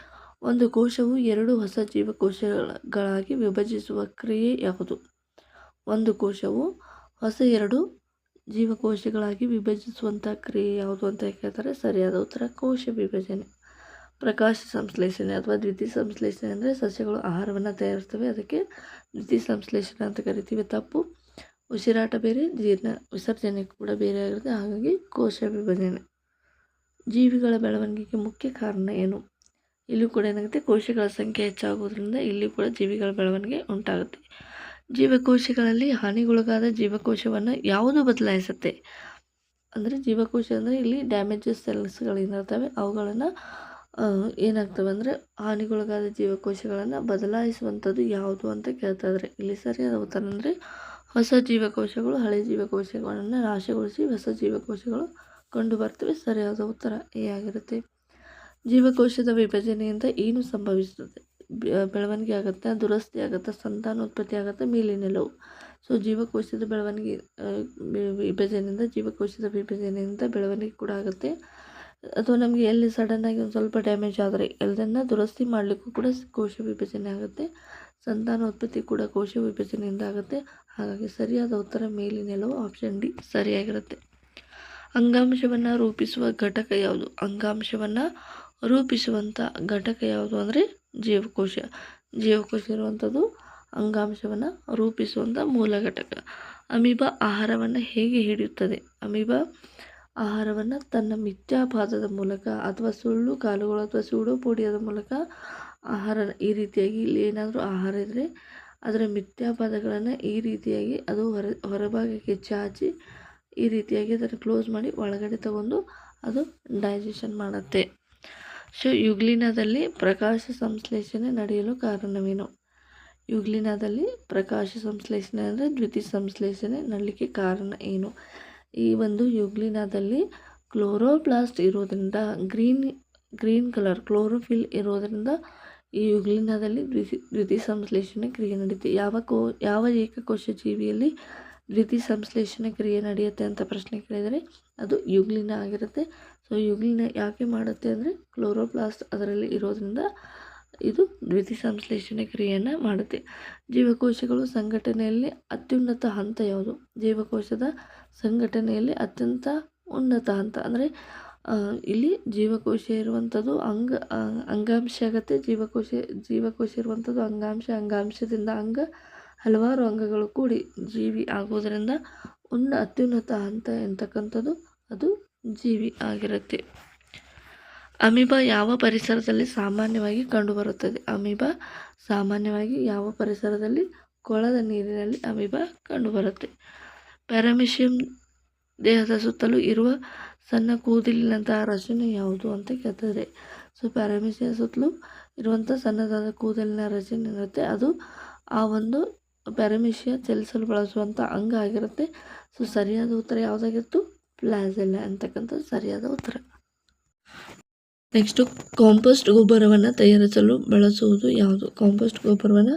ಒಂದು ಕೋಶವು 2 ಹೊಸ ಜೀವಕೋಶಗಳಾಗಿ ವಿಭಜಿಸುವ ಕ್ರಿಯೆ ಯಾವುದು? ಒಂದು ಕೋಶವು ಹೊಸ 2 ಜೀವಕೋಶಗಳಾಗಿ ವಿಭಜಿಸುವಂಥ ಕ್ರಿಯೆ ಯಾವುದು ಅಂತ ಕೇಳ್ತಾರೆ. ಸರಿಯಾದ ಉತ್ತರ ಕೋಶ ವಿಭಜನೆ. ಪ್ರಕಾಶ ಸಂಶ್ಲೇಷಣೆ ಅಥವಾ ದ್ವಿತೀಯ ಸಂಶ್ಲೇಷಣೆ ಅಂದರೆ ಸಸ್ಯಗಳು ಆಹಾರವನ್ನು ತಯಾರಿಸ್ತವೆ, ಅದಕ್ಕೆ ದ್ವಿತೀಯ ಸಂಶ್ಲೇಷಣೆ ಅಂತ ಕರಿತೀವಿ. ತಪ್ಪು. ಉಸಿರಾಟ ಬೇರೆ, ವಿಸರ್ಜನೆ ಕೂಡ ಬೇರೆ ಆಗಿರುತ್ತೆ. ಹಾಗಾಗಿ ಕೋಶ ವಿಭಜನೆ. ಜೀವಿಗಳ ಬೆಳವಣಿಗೆಗೆ ಮುಖ್ಯ ಕಾರಣ ಏನು? ಇಲ್ಲೂ ಕೂಡ ಏನಾಗುತ್ತೆ, ಕೋಶಗಳ ಸಂಖ್ಯೆ ಹೆಚ್ಚಾಗುವುದರಿಂದ ಇಲ್ಲಿ ಕೂಡ ಜೀವಿಗಳ ಬೆಳವಣಿಗೆ ಉಂಟಾಗುತ್ತೆ. ಜೀವಕೋಶಗಳಲ್ಲಿ ಹಾನಿಗೊಳಗಾದ ಜೀವಕೋಶವನ್ನು ಯಾವುದು ಬದಲಾಯಿಸುತ್ತೆ? ಅಂದರೆ ಜೀವಕೋಶ ಅಂದರೆ ಇಲ್ಲಿ ಡ್ಯಾಮೇಜಸ್ ಸೆಲ್ಸ್ಗಳೇನಿರ್ತವೆ ಅವುಗಳನ್ನು ಏನಾಗ್ತವೆ ಅಂದರೆ ಹಾನಿಗೊಳಗಾದ ಜೀವಕೋಶಗಳನ್ನು ಬದಲಾಯಿಸುವಂಥದ್ದು ಯಾವುದು ಅಂತ ಕೇಳ್ತಾ ಇದ್ದಾರೆ. ಇಲ್ಲಿ ಸರಿಯಾದ ಉತ್ತರ ಅಂದರೆ ಹೊಸ ಜೀವಕೋಶಗಳು ಹಳೆ ಜೀವಕೋಶಗಳನ್ನು ನಾಶಗೊಳಿಸಿ ಹೊಸ ಜೀವಕೋಶಗಳು ಕಂಡು ಬರ್ತವೆ. ಸರಿಯಾದ ಉತ್ತರ ಎ ಆಗಿರುತ್ತೆ. ಜೀವಕೋಶದ ವಿಭಜನೆಯಿಂದ ಏನು ಸಂಭವಿಸುತ್ತದೆ? ಬೆಳವಣಿಗೆ ಆಗುತ್ತೆ, ದುರಸ್ತಿ ಆಗುತ್ತೆ, ಸಂತಾನೋತ್ಪತ್ತಿ ಆಗುತ್ತೆ, ಮೇಲಿನೆಲವು. ಸೊ ಜೀವಕೋಶದ ಬೆಳವಣಿಗೆ ವಿಭಜನೆಯಿಂದ ಜೀವಕೋಶದ ವಿಭಜನೆಯಿಂದ ಬೆಳವಣಿಗೆ ಕೂಡ ಆಗುತ್ತೆ. ಅಥವಾ ನಮಗೆ ಎಲ್ಲಿ ಸಡನ್ನಾಗಿ ಒಂದು ಸ್ವಲ್ಪ ಡ್ಯಾಮೇಜ್ ಆದರೆ ಎಲ್ಲದನ್ನು ದುರಸ್ತಿ ಮಾಡಲಿಕ್ಕೂ ಕೂಡ ಕೋಶ ವಿಭಜನೆ ಆಗುತ್ತೆ. ಸಂತಾನೋತ್ಪತ್ತಿ ಕೂಡ ಕೋಶ ವಿಭಜನೆಯಿಂದ ಆಗುತ್ತೆ. ಹಾಗಾಗಿ ಸರಿಯಾದ ಉತ್ತರ ಮೇಲಿನೆಲವು ಆಪ್ಷನ್ ಡಿ ಸರಿಯಾಗಿರುತ್ತೆ. ಅಂಗಾಂಶವನ್ನು ರೂಪಿಸುವ ಘಟಕ ಯಾವುದು? ಅಂಗಾಂಶವನ್ನು ರೂಪಿಸುವಂಥ ಘಟಕ ಯಾವುದು ಅಂದರೆ ಜೀವಕೋಶ. ಜೀವಕೋಶ ಇರುವಂಥದ್ದು ಅಂಗಾಂಶವನ್ನು ರೂಪಿಸುವಂಥ ಮೂಲ ಘಟಕ. ಅಮೀಬಾ ಆಹಾರವನ್ನು ಹೇಗೆ ಹಿಡಿಯುತ್ತದೆ? ಅಮೀಬಾ ಆಹಾರವನ್ನು ತನ್ನ ಮಿಥ್ಯಾಪಾದದ ಮೂಲಕ ಅಥವಾ ಸುಳ್ಳು ಕಾಲುಗಳು ಅಥವಾ ಸೂಡೋಪೋಡಿಯಾದ ಮೂಲಕ ಆಹಾರ ಈ ರೀತಿಯಾಗಿ ಇಲ್ಲಿ ಏನಾದರೂ ಆಹಾರ ಇದ್ದರೆ ಅದರ ಮಿಥ್ಯಾಪಾದಗಳನ್ನು ಈ ರೀತಿಯಾಗಿ ಅದು ಹೊರಭಾಗಕ್ಕೆ ಚಾಚಿ ಈ ರೀತಿಯಾಗಿ ಅದನ್ನು ಕ್ಲೋಸ್ ಮಾಡಿ ಒಳಗಡೆ ತಗೊಂಡು ಅದು ಡೈಜೆಷನ್ ಮಾಡುತ್ತೆ. ಸೊ ಯುಗ್ಲಿನದಲ್ಲಿ ಪ್ರಕಾಶ ಸಂಶ್ಲೇಷಣೆ ನಡೆಯಲು ಕಾರಣವೇನು? ಯುಗ್ಲಿನದಲ್ಲಿ ಪ್ರಕಾಶ ಸಂಶ್ಲೇಷಣೆ ಅಂದರೆ ದ್ಯುತಿ ಸಂಶ್ಲೇಷಣೆ ನಡಲಿಕ್ಕೆ ಕಾರಣ ಏನು? ಈ ಒಂದು ಯುಗ್ಲಿನದಲ್ಲಿ ಕ್ಲೋರೋಪ್ಲಾಸ್ಟ್ ಇರೋದ್ರಿಂದ ಗ್ರೀನ್ ಕಲರ್ ಕ್ಲೋರೋಫಿಲ್ ಇರೋದರಿಂದ ಈ ಯುಗ್ಲಿನದಲ್ಲಿ ದ್ಯುತಿ ಸಂಶ್ಲೇಷಣೆ ಕ್ರಿಯೆ ನಡೆಯುತ್ತೆ. ಯಾವ ಏಕಕೋಶ ಜೀವಿಯಲ್ಲಿ ದ್ಯುತಿ ಸಂಶ್ಲೇಷಣೆ ಕ್ರಿಯೆ ನಡೆಯುತ್ತೆ ಅಂತ ಪ್ರಶ್ನೆ ಕೇಳಿದರೆ ಅದು ಯುಗ್ಲಿನ ಆಗಿರುತ್ತೆ. ಸೊ ಯುಗ್ಲಿನ ಯಾಕೆ ಮಾಡುತ್ತೆ ಅಂದರೆ ಕ್ಲೋರೋಪ್ಲಾಸ್ಟ್ ಅದರಲ್ಲಿ ಇರೋದ್ರಿಂದ ಇದು ದ್ಯುತಿ ಸಂಶ್ಲೇಷಣೆ ಕ್ರಿಯೆಯನ್ನು ಮಾಡುತ್ತೆ. ಜೀವಕೋಶಗಳು ಸಂಘಟನೆಯಲ್ಲಿ ಅತ್ಯುನ್ನತ ಹಂತ ಯಾವುದು? ಜೀವಕೋಶದ ಸಂಘಟನೆಯಲ್ಲಿ ಅತ್ಯಂತ ಉನ್ನತ ಹಂತ ಅಂದರೆ ಇಲ್ಲಿ ಜೀವಕೋಶ ಇರುವಂಥದ್ದು ಅಂಗಾಂಶ ಆಗುತ್ತೆ. ಜೀವಕೋಶ ಇರುವಂಥದ್ದು ಅಂಗಾಂಶದಿಂದ ಹಲವಾರು ಅಂಗಗಳು ಕೂಡಿ ಜೀವಿ ಆಗೋದರಿಂದ ಅತ್ಯುನ್ನತ ಹಂತ ಎಂತಕ್ಕಂಥದ್ದು ಅದು ಜೀವಿ ಆಗಿರುತ್ತೆ. ಅಮೀಬಾ ಯಾವ ಪರಿಸರದಲ್ಲಿ ಸಾಮಾನ್ಯವಾಗಿ ಕಂಡುಬರುತ್ತದೆ? ಅಮೀಬಾ ಸಾಮಾನ್ಯವಾಗಿ ಯಾವ ಪರಿಸರದಲ್ಲಿ? ಕೊಳದ ನೀರಿನಲ್ಲಿ ಅಮೀಬಾ ಕಂಡುಬರುತ್ತೆ. ಪ್ಯಾರಾಮೆಸಿಯಂ ದೇಹದ ಸುತ್ತಲೂ ಇರುವ ಸಣ್ಣ ಕೂದಲಿನಂತಹ ರಚನೆ ಯಾವುದು ಅಂತ ಕೇಳ್ತಾರೆ. ಸೊ ಪ್ಯಾರಾಮೆಸಿಯಂ ಸುತ್ತಲೂ ಇರುವಂಥ ಸಣ್ಣದಾದ ಕೂದಲಿನ ರಚನೆ ಇರುತ್ತೆ. ಅದು ಆ ಒಂದು ಪ್ಯಾರಾಮೆಸಿಯಾ ಚಲಿಸಲು ಬಳಸುವಂಥ ಅಂಗ ಆಗಿರುತ್ತೆ. ಸೊ ಸರಿಯಾದ ಉತ್ತರ ಯಾವುದಾಗಿತ್ತು? ಫ್ಲಾಜೆಲ್ಲಾ ಅಂತಕ್ಕಂಥದ್ದು ಸರಿಯಾದ ಉತ್ತರ. ನೆಕ್ಸ್ಟು ಕಾಂಪೋಸ್ಟ್ ಗೊಬ್ಬರವನ್ನು ತಯಾರಿಸಲು ಬಳಸುವುದು ಯಾವುದು? ಕಾಂಪೋಸ್ಟ್ ಗೊಬ್ಬರವನ್ನು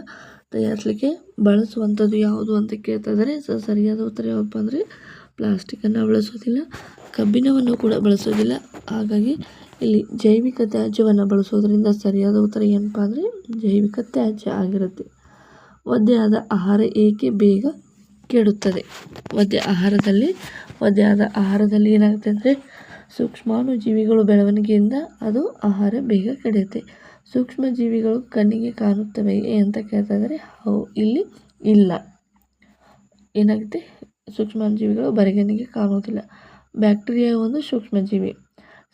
ತಯಾರಿಸಲಿಕ್ಕೆ ಬಳಸುವಂಥದ್ದು ಯಾವುದು ಅಂತ ಕೇಳ್ತಾ ಇದ್ದಾರೆ. ಸೊ ಸರಿಯಾದ ಉತ್ತರ ಯಾವಪ್ಪ ಅಂದರೆ ಪ್ಲಾಸ್ಟಿಕ್ಕನ್ನು ಬಳಸೋದಿಲ್ಲ, ಕಬ್ಬಿಣವನ್ನು ಕೂಡ ಬಳಸೋದಿಲ್ಲ. ಹಾಗಾಗಿ ಇಲ್ಲಿ ಜೈವಿಕ ತ್ಯಾಜ್ಯವನ್ನು ಬಳಸೋದ್ರಿಂದ ಸರಿಯಾದ ಉತ್ತರ ಏನಪ್ಪ ಅಂದರೆ ಜೈವಿಕ ತ್ಯಾಜ್ಯ ಆಗಿರುತ್ತೆ. ಒದ್ದೆಯಾದ ಆಹಾರ ಏಕೆ ಬೇಗ ಕೆಡುತ್ತದೆ? ಒದ್ದೆಯಾದ ಆಹಾರದಲ್ಲಿ ಏನಾಗುತ್ತೆ ಅಂದರೆ ಸೂಕ್ಷ್ಮಾಣುಜೀವಿಗಳು ಬೆಳವಣಿಗೆಯಿಂದ ಅದು ಆಹಾರ ಬೇಗ ಕೆಡುತ್ತೆ. ಸೂಕ್ಷ್ಮ ಜೀವಿಗಳು ಕಣ್ಣಿಗೆ ಕಾಣುತ್ತವೆ ಅಂತ ಕೇಳ್ತಾ ಇದ್ದಾರೆ. ಇಲ್ಲಿ ಇಲ್ಲ. ಏನಾಗುತ್ತೆ? ಸೂಕ್ಷ್ಮಾಣುಜೀವಿಗಳು ಬರಿಗಣ್ಣಿಗೆ ಕಾಣುವುದಿಲ್ಲ. ಬ್ಯಾಕ್ಟೀರಿಯಾ ಒಂದು ಸೂಕ್ಷ್ಮಜೀವಿ.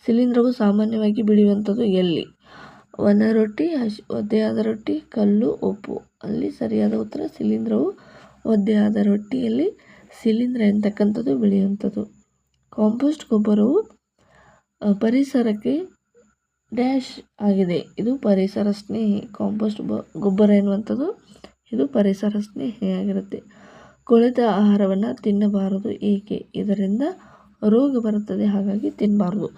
ಶಿಲೀಂಧ್ರವು ಸಾಮಾನ್ಯವಾಗಿ ಬೆಳೆಯುವಂಥದ್ದು ಎಲ್ಲಿ? ಒಣ ರೊಟ್ಟಿ, ಒದ್ದೆಯಾದ ರೊಟ್ಟಿ, ಕಲ್ಲು, ಉಪ್ಪು. ಅಲ್ಲಿ ಸರಿಯಾದ ಉತ್ತರ ಶಿಲೀಂಧ್ರವು ಒದ್ದೆಯಾದ ರೊಟ್ಟಿಯಲ್ಲಿ ಶಿಲೀಂಧ್ರ ಎಂತಕ್ಕಂಥದ್ದು ಬೆಳೆಯುವಂಥದ್ದು. ಕಾಂಪೋಸ್ಟ್ ಗೊಬ್ಬರವು ಪರಿಸರಕ್ಕೆ ಡ್ಯಾಶ್ ಆಗಿದೆ. ಇದು ಪರಿಸರ ಸ್ನೇಹಿ. ಕಾಂಪೋಸ್ಟ್ ಗೊಬ್ಬರ ಎನ್ನುವಂಥದ್ದು ಇದು ಪರಿಸರ ಸ್ನೇಹಿಯಾಗಿರುತ್ತೆ. ಕೊಳೆತ ಆಹಾರವನ್ನು ತಿನ್ನಬಾರದು ಏಕೆ? ಇದರಿಂದ ರೋಗ ಬರುತ್ತದೆ, ಹಾಗಾಗಿ ತಿನ್ನಬಾರ್ದು.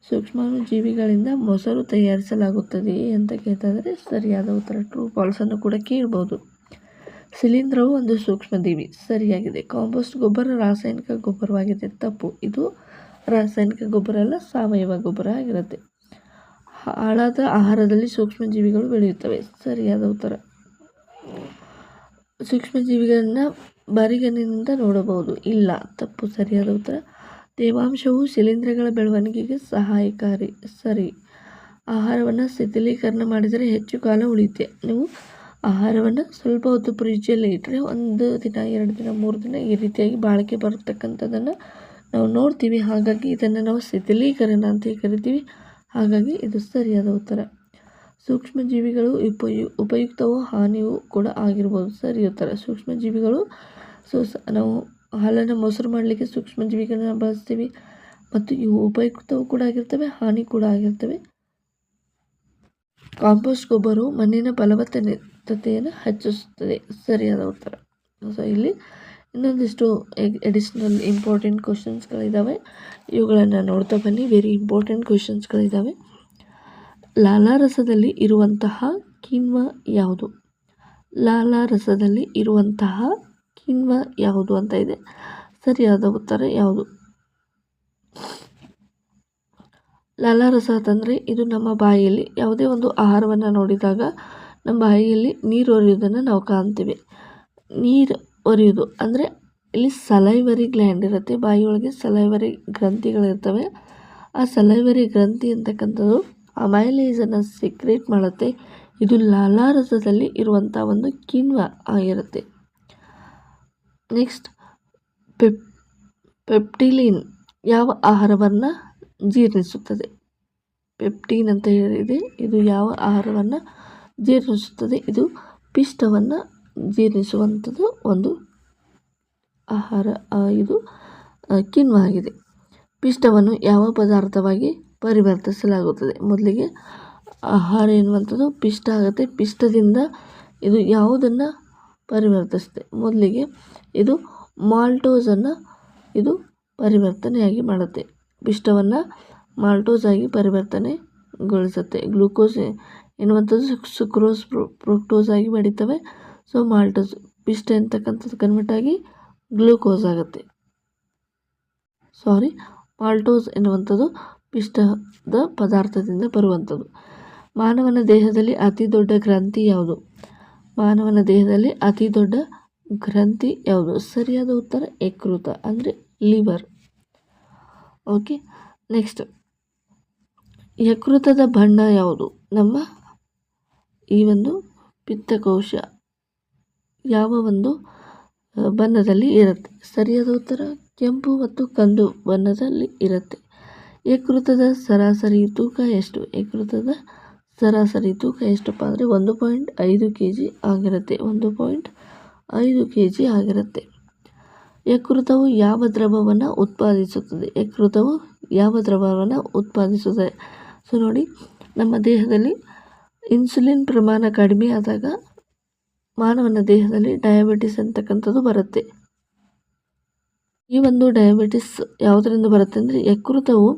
ಸೂಕ್ಷ್ಮಾಣುಜೀವಿಗಳಿಂದ ಮೊಸರು ತಯಾರಿಸಲಾಗುತ್ತದೆಯೇ ಅಂತ ಕೇಳ್ತಾ ಇದ್ದಾರೆ. ಸರಿಯಾದ ಉತ್ತರ ಟ್ರೂ ಫಾಲ್ಸನ್ನು ಕೂಡ ಕೇಳ್ಬೋದು. ಶಿಲೀಂಧ್ರವು ಒಂದು ಸೂಕ್ಷ್ಮಜೀವಿ. ಸರಿಯಾಗಿದೆ. ಕಾಂಪೋಸ್ಟ್ ಗೊಬ್ಬರ ರಾಸಾಯನಿಕ ಗೊಬ್ಬರವಾಗಿದೆ. ತಪ್ಪು. ಇದು ರಾಸಾಯನಿಕ ಗೊಬ್ಬರ ಅಲ್ಲ, ಸಾವಯವ ಗೊಬ್ಬರ ಆಗಿರುತ್ತೆ. ಹಾಳಾದ ಆಹಾರದಲ್ಲಿ ಸೂಕ್ಷ್ಮಜೀವಿಗಳು ಬೆಳೆಯುತ್ತವೆ. ಸರಿಯಾದ ಉತ್ತರ. ಸೂಕ್ಷ್ಮಜೀವಿಗಳನ್ನು ಬರಿಗಣ್ಣಿನಿಂದ ನೋಡಬಹುದು. ಇಲ್ಲ. ತಪ್ಪು. ಸರಿಯಾದ ಉತ್ತರ. ತೇವಾಂಶವು ಶಿಲೀಂಧ್ರಗಳ ಬೆಳವಣಿಗೆಗೆ ಸಹಾಯಕಾರಿ. ಸರಿ. ಆಹಾರವನ್ನು ಶಿಥಿಲೀಕರಣ ಮಾಡಿದರೆ ಹೆಚ್ಚು ಕಾಲ ಉಳಿಯುತ್ತೆ. ನೀವು ಆಹಾರವನ್ನು ಸ್ವಲ್ಪ ಹೊತ್ತು ಫ್ರಿಜ್ಜಲ್ಲಿ ಇಟ್ಟರೆ 1 ದಿನ 2 ದಿನ 3 ದಿನ ಈ ರೀತಿಯಾಗಿ ಬಾಳಿಕೆ ಬರತಕ್ಕಂಥದ್ದನ್ನು ನಾವು ನೋಡ್ತೀವಿ. ಹಾಗಾಗಿ ಇದನ್ನು ನಾವು ಶಿಥಿಲೀಕರಣ ಅಂತ ಕರಿತೀವಿ. ಹಾಗಾಗಿ ಇದು ಸರಿಯಾದ ಉತ್ತರ. ಸೂಕ್ಷ್ಮಜೀವಿಗಳು ಉಪಯುಕ್ತವೋ ಹಾನಿಯೂ ಕೂಡ ಆಗಿರ್ಬೋದು. ಸರಿ ಉತ್ತರ. ಸೂಕ್ಷ್ಮಜೀವಿಗಳು ನಾವು ಹಾಲನ್ನು ಮೊಸರು ಮಾಡಲಿಕ್ಕೆ ಸೂಕ್ಷ್ಮಜೀವಿಗಳನ್ನ ಬಳಸ್ತೀವಿ ಮತ್ತು ಇವು ಉಪಯುಕ್ತವೂ ಕೂಡ ಆಗಿರ್ತವೆ, ಹಾನಿ ಕೂಡ ಆಗಿರ್ತವೆ. ಕಾಂಪೋಸ್ಟ್ ಗೊಬ್ಬರವು ಮಣ್ಣಿನ ಫಲವತ್ತತೆಯನ್ನು ಹೆಚ್ಚಿಸುತ್ತದೆ. ಸರಿಯಾದ ಉತ್ತರ. ಸೊ ಇಲ್ಲಿ ಇನ್ನೊಂದಿಷ್ಟು ಎಡಿಷ್ನಲ್ ಇಂಪಾರ್ಟೆಂಟ್ ಕ್ವಶನ್ಸ್ಗಳಿದ್ದಾವೆ, ಇವುಗಳನ್ನು ನೋಡ್ತಾ ಬನ್ನಿ. Very important ಕ್ವಶನ್ಸ್ಗಳಿದ್ದಾವೆ. ಲಾಲಾರಸದಲ್ಲಿ ಇರುವಂತಹ ಕಿಣ್ವ ಯಾವುದು? ಲಾಲಾರಸದಲ್ಲಿ ಇರುವಂತಹ ಕಿಣ್ವ ಯಾವುದು ಅಂತ ಇದೆ. ಸರಿಯಾದ ಉತ್ತರ ಯಾವುದು? ಲಾಲಾರಸ ಅಂತಂದರೆ ಇದು ನಮ್ಮ ಬಾಯಿಯಲ್ಲಿ ಯಾವುದೇ ಒಂದು ಆಹಾರವನ್ನು ನೋಡಿದಾಗ ನಮ್ಮ ಬಾಯಿಯಲ್ಲಿ ನೀರು ಒರೆಯುವುದನ್ನು ನಾವು ಕಾಣ್ತೀವಿ. ನೀರು ಒರೆಯುವುದು ಅಂದರೆ ಇಲ್ಲಿ ಸಲೈವರಿ ಗ್ಲ್ಯಾಂಡ್ ಇರುತ್ತೆ, ಬಾಯಿಯೊಳಗೆ ಸಲೈವರಿ ಗ್ರಂಥಿಗಳಿರ್ತವೆ. ಆ ಸಲೈವರಿ ಗ್ರಂಥಿ ಅಂತಕ್ಕಂಥದ್ದು ಅಮೈಲೇಸನ್ನು ಸೀಕ್ರೆಟ್ ಮಾಡುತ್ತೆ. ಇದು ಲಾಲಾರಸದಲ್ಲಿ ಇರುವಂಥ ಒಂದು ಕಿಣ್ವ ಆಗಿರುತ್ತೆ. ನೆಕ್ಸ್ಟ್ ಪೆಪ್ಟಿಲಿನ್ ಯಾವ ಆಹಾರವನ್ನು ಜೀರ್ಣಿಸುತ್ತದೆ? ಪೆಪ್ಟಿನ್ ಅಂತ ಹೇಳಿದೆ, ಇದು ಯಾವ ಆಹಾರವನ್ನು ಜೀರ್ಣಿಸುತ್ತದೆ? ಇದು ಪಿಷ್ಟವನ್ನು ಜೀರ್ಣಿಸುವಂಥದ್ದು ಒಂದು ಆಹಾರ, ಇದು ಕಿಣ್ವ ಆಗಿದೆ. ಪಿಷ್ಟವನ್ನು ಯಾವ ಪದಾರ್ಥವಾಗಿ ಪರಿವರ್ತಿಸಲಾಗುತ್ತದೆ? ಮೊದಲಿಗೆ ಆಹಾರ ಎನ್ನುವಂಥದ್ದು ಪಿಷ್ಟ ಆಗುತ್ತೆ. ಪಿಷ್ಟದಿಂದ ಇದು ಯಾವುದನ್ನು ಪರಿವರ್ತಿಸುತ್ತೆ? ಮೊದಲಿಗೆ ಇದು ಮಾಲ್ಟೋಸನ್ನು ಇದು ಪರಿವರ್ತನೆಯಾಗಿ ಮಾಡುತ್ತೆ. ಪಿಷ್ಟವನ್ನು ಮಾಲ್ಟೋಸ್ ಆಗಿ ಪರಿವರ್ತನೆಗೊಳಿಸುತ್ತೆ. ಗ್ಲೂಕೋಸ್ ಎನ್ನುವಂಥದ್ದು ಸುಕ್ರೋಸ್ ಫ್ರಕ್ಟೋಸ್ ಆಗಿ ಬಡಿತವೆ. ಸೊ ಮಾಲ್ಟೋಸ್ ಪಿಷ್ಟ ಅಂತಕ್ಕಂಥದ್ದು ಕನ್ವರ್ಟ್ ಆಗಿ ಗ್ಲೂಕೋಸ್ ಆಗುತ್ತೆ. ಮಾಲ್ಟೋಸ್ ಎನ್ನುವಂಥದ್ದು ಪಿಷ್ಟದ ಪದಾರ್ಥದಿಂದ ಬರುವಂಥದ್ದು. ಮಾನವನ ದೇಹದಲ್ಲಿ ಅತಿ ದೊಡ್ಡ ಗ್ರಂಥಿ ಯಾವುದು? ಮಾನವನ ದೇಹದಲ್ಲಿ ಅತಿ ದೊಡ್ಡ ಗ್ರಂಥಿ ಯಾವುದು? ಸರಿಯಾದ ಉತ್ತರ ಯಕೃತ ಅಂದರೆ ಲಿವರ್. ಓಕೆ, ನೆಕ್ಸ್ಟ್ ಯಕೃತದ ಬಣ್ಣ ಯಾವುದು? ನಮ್ಮ ಈ ಒಂದು ಪಿತ್ತಕೋಶ ಯಾವ ಒಂದು ಬಣ್ಣದಲ್ಲಿ ಇರುತ್ತೆ? ಸರಿಯಾದ ಉತ್ತರ ಕೆಂಪು ಮತ್ತು ಕಂದು ಬಣ್ಣದಲ್ಲಿ ಇರುತ್ತೆ. ಯಕೃತದ ಸರಾಸರಿ ತೂಕ ಎಷ್ಟು? ಯಕೃತದ ಸರಾಸರಿ ತೂಕ ಎಷ್ಟಪ್ಪ ಅಂದರೆ 1.5 kg ಆಗಿರುತ್ತೆ. 1.5 kg ಆಗಿರುತ್ತೆ. ಯಕೃತವು ಯಾವ ದ್ರವವನ್ನು ಉತ್ಪಾದಿಸುತ್ತದೆ? ಯಕೃತವು ಯಾವ ದ್ರವವನ್ನು ಉತ್ಪಾದಿಸುತ್ತದೆ? ಸೊ ನೋಡಿ, ನಮ್ಮ ದೇಹದಲ್ಲಿ ಇನ್ಸುಲಿನ್ ಪ್ರಮಾಣ ಕಡಿಮೆ ಆದಾಗ ಮಾನವನ ದೇಹದಲ್ಲಿ ಡಯಾಬಿಟಿಸ್ ಅಂತಕ್ಕಂಥದ್ದು ಬರುತ್ತೆ. ಈ ಒಂದು ಡಯಾಬಿಟಿಸ್ ಯಾವುದರಿಂದ ಬರುತ್ತೆ ಅಂದರೆ ಯಕೃತವು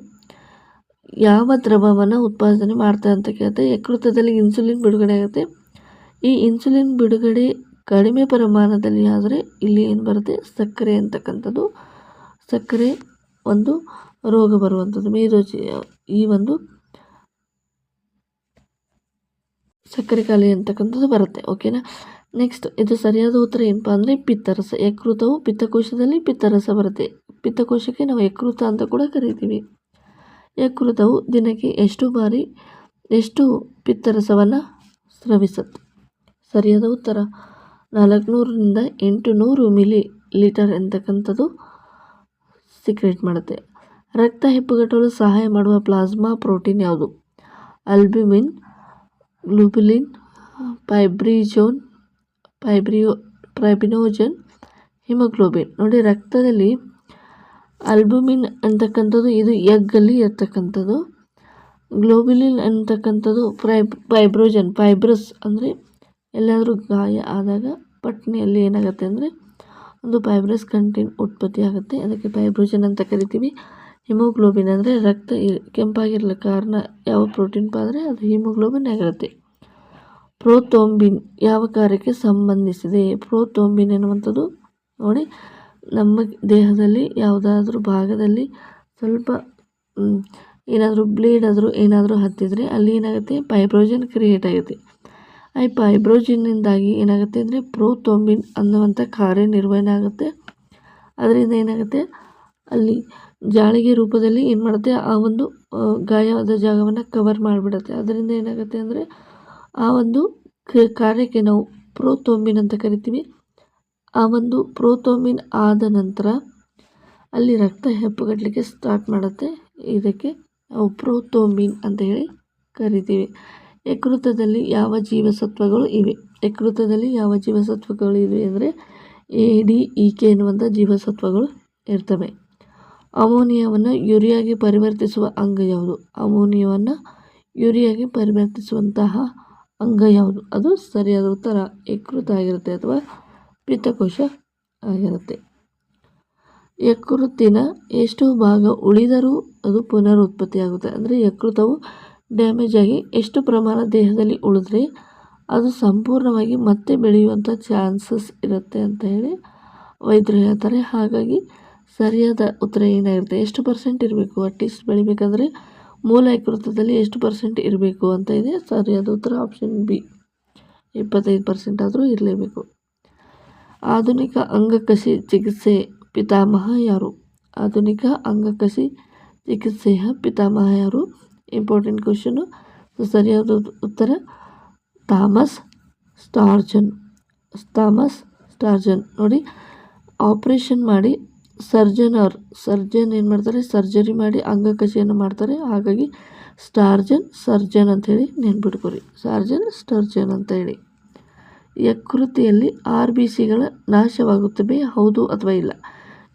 ಯಾವ ದ್ರವವನ್ನು ಉತ್ಪಾದನೆ ಮಾಡ್ತಾರೆ ಅಂತ ಕೇಳ್ತಾರೆ. ಯಕೃತದಲ್ಲಿ ಇನ್ಸುಲಿನ್ ಬಿಡುಗಡೆ ಆಗುತ್ತೆ. ಈ ಇನ್ಸುಲಿನ್ ಬಿಡುಗಡೆ ಕಡಿಮೆ ಪ್ರಮಾಣದಲ್ಲಿ ಆದರೆ ಇಲ್ಲಿ ಏನು ಬರುತ್ತೆ? ಸಕ್ಕರೆ ಅಂತಕ್ಕಂಥದ್ದು, ಸಕ್ಕರೆ ಒಂದು ರೋಗ ಬರುವಂಥದ್ದು, ಮೇದೋಜಿ ಈ ಒಂದು ಸಕ್ಕರೆ ಕಾಯಿಲೆ ಅಂತಕ್ಕಂಥದ್ದು ಬರುತ್ತೆ. ಓಕೆನಾ. ನೆಕ್ಸ್ಟ್ ಇದು ಸರಿಯಾದ ಉತ್ತರ ಏನಪ್ಪ ಅಂದರೆ ಪಿತ್ತರಸ. ಯಕೃತವು ಪಿತ್ತಕೋಶದಲ್ಲಿ ಪಿತ್ತರಸ ಬರುತ್ತೆ. ಪಿತ್ತಕೋಶಕ್ಕೆ ನಾವು ಯಕೃತ ಅಂತ ಕೂಡ ಕರಿತೀವಿ. ಯಕೃತವು ದಿನಕ್ಕೆ ಎಷ್ಟು ಪಿತ್ತರಸವನ್ನು ಸ್ರವಿಸುತ್ತೆ? ಸರಿಯಾದ ಉತ್ತರ 400ರಿಂದ 800 ml ಅಂತಕ್ಕಂಥದ್ದು ಸೀಕ್ರೆಟ್ ಮಾಡುತ್ತೆ. ರಕ್ತ ಹೆಪ್ಪುಗಟ್ಟಲು ಸಹಾಯ ಮಾಡುವ ಪ್ಲಾಸ್ಮಾ ಪ್ರೋಟೀನ್ ಯಾವುದು? Albumin, ಗ್ಲೋಬ್ಯುಲಿನ್, ಫೈಬ್ರಿನೋಜನ್, haemoglobin. ನೋಡಿ, ರಕ್ತದಲ್ಲಿ ಆಲ್ಬ್ಯೂಮಿನ್ ಅಂತಕ್ಕಂಥದ್ದು ಇದು ಎಗ್ಗಲ್ಲಿ ಇರ್ತಕ್ಕಂಥದ್ದು. ಗ್ಲೋಬ್ಯುಲಿನ್ ಅಂತಕ್ಕಂಥದ್ದು ಫೈಬ್ರಸ್ ಅಂದರೆ ಎಲ್ಲಾದರೂ ಗಾಯ ಆದಾಗ ಪಟ್ನೆಯಲ್ಲಿ ಏನಾಗುತ್ತೆ ಅಂದರೆ ಒಂದು ಫೈಬ್ರಸ್ ಕಂಟೆಂಟ್ ಉತ್ಪತ್ತಿ ಆಗುತ್ತೆ, ಅದಕ್ಕೆ ಫೈಬ್ರೋಜನ್ ಅಂತ ಕರಿತೀವಿ. ಹಿಮೋಗ್ಲೋಬಿನ್ ಅಂದರೆ ರಕ್ತ ಕೆಂಪಾಗಿರಲು ಕಾರಣ ಯಾವ ಪ್ರೋಟೀನ್ ಆದರೆ ಅದು ಹಿಮೋಗ್ಲೋಬಿನ್ ಆಗಿರುತ್ತೆ. ಪ್ರೋಥ್ರೋಂಬಿನ್ ಯಾವ ಕಾರ್ಯಕ್ಕೆ ಸಂಬಂಧಿಸಿದೆ? ಪ್ರೋಥ್ರೋಂಬಿನ್ ಎನ್ನುವಂಥದ್ದು ನೋಡಿ, ನಮ್ಮ ದೇಹದಲ್ಲಿ ಯಾವುದಾದ್ರೂ ಭಾಗದಲ್ಲಿ ಸ್ವಲ್ಪ ಏನಾದರೂ ಬ್ಲೇಡ್ ಆದರೂ ಏನಾದರೂ ಹತ್ತಿದರೆ ಅಲ್ಲಿ ಏನಾಗುತ್ತೆ? ಫೈಬ್ರೋಜನ್ ಕ್ರಿಯೇಟ್ ಆಗುತ್ತೆ. ಈ ಫೈಬ್ರೋಜಿನ್ನಿಂದಾಗಿ ಏನಾಗುತ್ತೆ ಅಂದರೆ ಪ್ರೋಥ್ರೋಂಬಿನ್ ಅನ್ನುವಂಥ ಕಾರ್ಯನಿರ್ವಹಣೆ ಆಗುತ್ತೆ. ಅದರಿಂದ ಏನಾಗುತ್ತೆ, ಅಲ್ಲಿ ಜಾಳಿಗೆ ರೂಪದಲ್ಲಿ ಏನು ಮಾಡುತ್ತೆ, ಆ ಒಂದು ಗಾಯವಾದ ಜಾಗವನ್ನು ಕವರ್ ಮಾಡಿಬಿಡುತ್ತೆ. ಅದರಿಂದ ಏನಾಗುತ್ತೆ ಅಂದರೆ ಆ ಒಂದು ಕಾರ್ಯಕ್ಕೆ ನಾವು ಪ್ರೋಥ್ರೋಂಬಿನ್ ಅಂತ ಕರಿತೀವಿ. ಆ ಒಂದು ಪ್ರೋಥ್ರೋಂಬಿನ್ ಆದ ನಂತರ ಅಲ್ಲಿ ರಕ್ತ ಹೆಪ್ಪುಗಟ್ಟಲಿಕ್ಕೆ ಸ್ಟಾರ್ಟ್ ಮಾಡುತ್ತೆ. ಇದಕ್ಕೆ ನಾವು ಪ್ರೋಥ್ರೋಂಬಿನ್ ಅಂತ ಹೇಳಿ ಕರಿತೀವಿ. ಯಕೃತದಲ್ಲಿ ಯಾವ ಜೀವಸತ್ವಗಳು ಇವೆ? ಯಕೃತದಲ್ಲಿ ಯಾವ ಜೀವಸತ್ವಗಳು ಇವೆ ಅಂದರೆ ADEK ಎನ್ನುವಂಥ ಜೀವಸತ್ವಗಳು ಇರ್ತವೆ. ಅಮೋನಿಯಾವನ್ನು ಯೂರಿಯಾಗೆ ಪರಿವರ್ತಿಸುವ ಅಂಗ ಯಾವುದು? ಅಮೋನಿಯಾವನ್ನು ಯೂರಿಯಾಗೆ ಪರಿವರ್ತಿಸುವಂತಹ ಅಂಗ ಯಾವುದು? ಅದು ಸರಿಯಾದ ಉತ್ತರ ಯಕೃತ ಆಗಿರುತ್ತೆ ಅಥವಾ ಪಿತ್ತಕೋಶ ಆಗಿರುತ್ತೆ. ಯಕೃತ್ತಿನ ಎಷ್ಟು ಭಾಗ ಉಳಿದರೂ ಅದು ಪುನರುತ್ಪತ್ತಿಯಾಗುತ್ತೆ. ಅಂದರೆ ಯಕೃತವು ಡ್ಯಾಮೇಜ್ ಆಗಿ ಎಷ್ಟು ಪ್ರಮಾಣ ದೇಹದಲ್ಲಿ ಉಳಿದ್ರೆ ಅದು ಸಂಪೂರ್ಣವಾಗಿ ಮತ್ತೆ ಬೆಳೆಯುವಂಥ ಚಾನ್ಸಸ್ ಇರುತ್ತೆ ಅಂತ ಹೇಳಿ ವೈದ್ಯರು ಹೇಳ್ತಾರೆ. ಹಾಗಾಗಿ ಸರಿಯಾದ ಉತ್ತರ ಏನಾಗಿರುತ್ತೆ? ಎಷ್ಟು ಪರ್ಸೆಂಟ್ ಇರಬೇಕು? ಅಟ್ಲೀಸ್ಟ್ ಬೆಳಿಬೇಕಂದ್ರೆ ಮೂಲ ಯಕೃತದಲ್ಲಿ ಎಷ್ಟು ಪರ್ಸೆಂಟ್ ಇರಬೇಕು ಅಂತ ಇದೆ. ಸರಿಯಾದ ಉತ್ತರ ಆಪ್ಷನ್ ಬಿ, 25% ಆದರೂ ಇರಲೇಬೇಕು. ಆಧುನಿಕ ಅಂಗಕಸಿ ಚಿಕಿತ್ಸೆ ಪಿತಾಮಹ ಯಾರು? ಆಧುನಿಕ ಅಂಗಕಸಿ ಚಿಕಿತ್ಸೆಯ ಪಿತಾಮಹ ಯಾರು? Important question. ಸರಿಯಾದ ಉತ್ತರ ಥಾಮಸ್ ಸ್ಟಾರ್ಜನ್. ನೋಡಿ, ಆಪ್ರೇಷನ್ ಮಾಡಿ ಸರ್ಜನ್ ಏನು ಮಾಡ್ತಾರೆ? ಸರ್ಜರಿ ಮಾಡಿ ಅಂಗಕಸಿಯನ್ನು ಮಾಡ್ತಾರೆ. ಹಾಗಾಗಿ ಸರ್ಜನ್ ಅಂಥೇಳಿ ನೆನ್ಪಿಟ್ಕೊರಿ. ಸ್ಟರ್ಜನ್ ಅಂತ ಹೇಳಿ. ಯಕೃತಿಯಲ್ಲಿ RBCಗಳ ನಾಶವಾಗುತ್ತವೆ, ಹೌದು ಅಥವಾ ಇಲ್ಲ?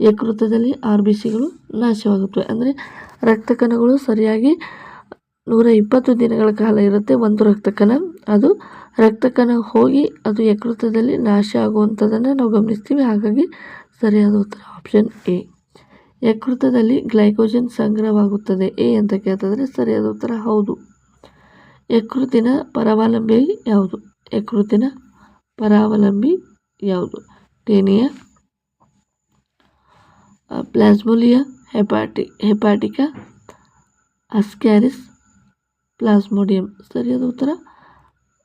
ಯಕೃತದಲ್ಲಿ RBCಗಳು ನಾಶವಾಗುತ್ತವೆ. ಅಂದರೆ ರಕ್ತ ಕಣಗಳು ಸರಿಯಾಗಿ 120 ದಿನಗಳ ಕಾಲ ಇರುತ್ತೆ ಒಂದು ರಕ್ತ ಕಣ. ಅದು ರಕ್ತ ಕಣ ಹೋಗಿ ಅದು ಯಕೃತದಲ್ಲಿ ನಾಶ ಆಗುವಂಥದ್ದನ್ನು ನಾವು ಗಮನಿಸ್ತೀವಿ. ಹಾಗಾಗಿ ಸರಿಯಾದ ಉತ್ತರ ಆಪ್ಷನ್ ಎ. ಯಕೃತದಲ್ಲಿ ಗ್ಲೈಕೋಜನ್ ಸಂಗ್ರಹವಾಗುತ್ತದೆ ಎ ಅಂತ ಕೇಳ್ತಿದ್ರೆ ಸರಿಯಾದ ಉತ್ತರ ಹೌದು. ಯಕೃತಿನ ಪರಾವಲಂಬಿ ಯಾವುದು? ಯಕೃತಿನ ಪರಾವಲಂಬಿ ಯಾವುದು? ಟೇನಿಯಾ, ಪ್ಲಾಸ್ಮೋಲಿಯಾ, ಹೆಪಾಟಿಕಾ, ಅಸ್ಕ್ಯಾರಿಸ್, ಪ್ಲಾಸ್ಮೋಡಿಯಂ. ಸರಿಯಾದ ಉತ್ತರ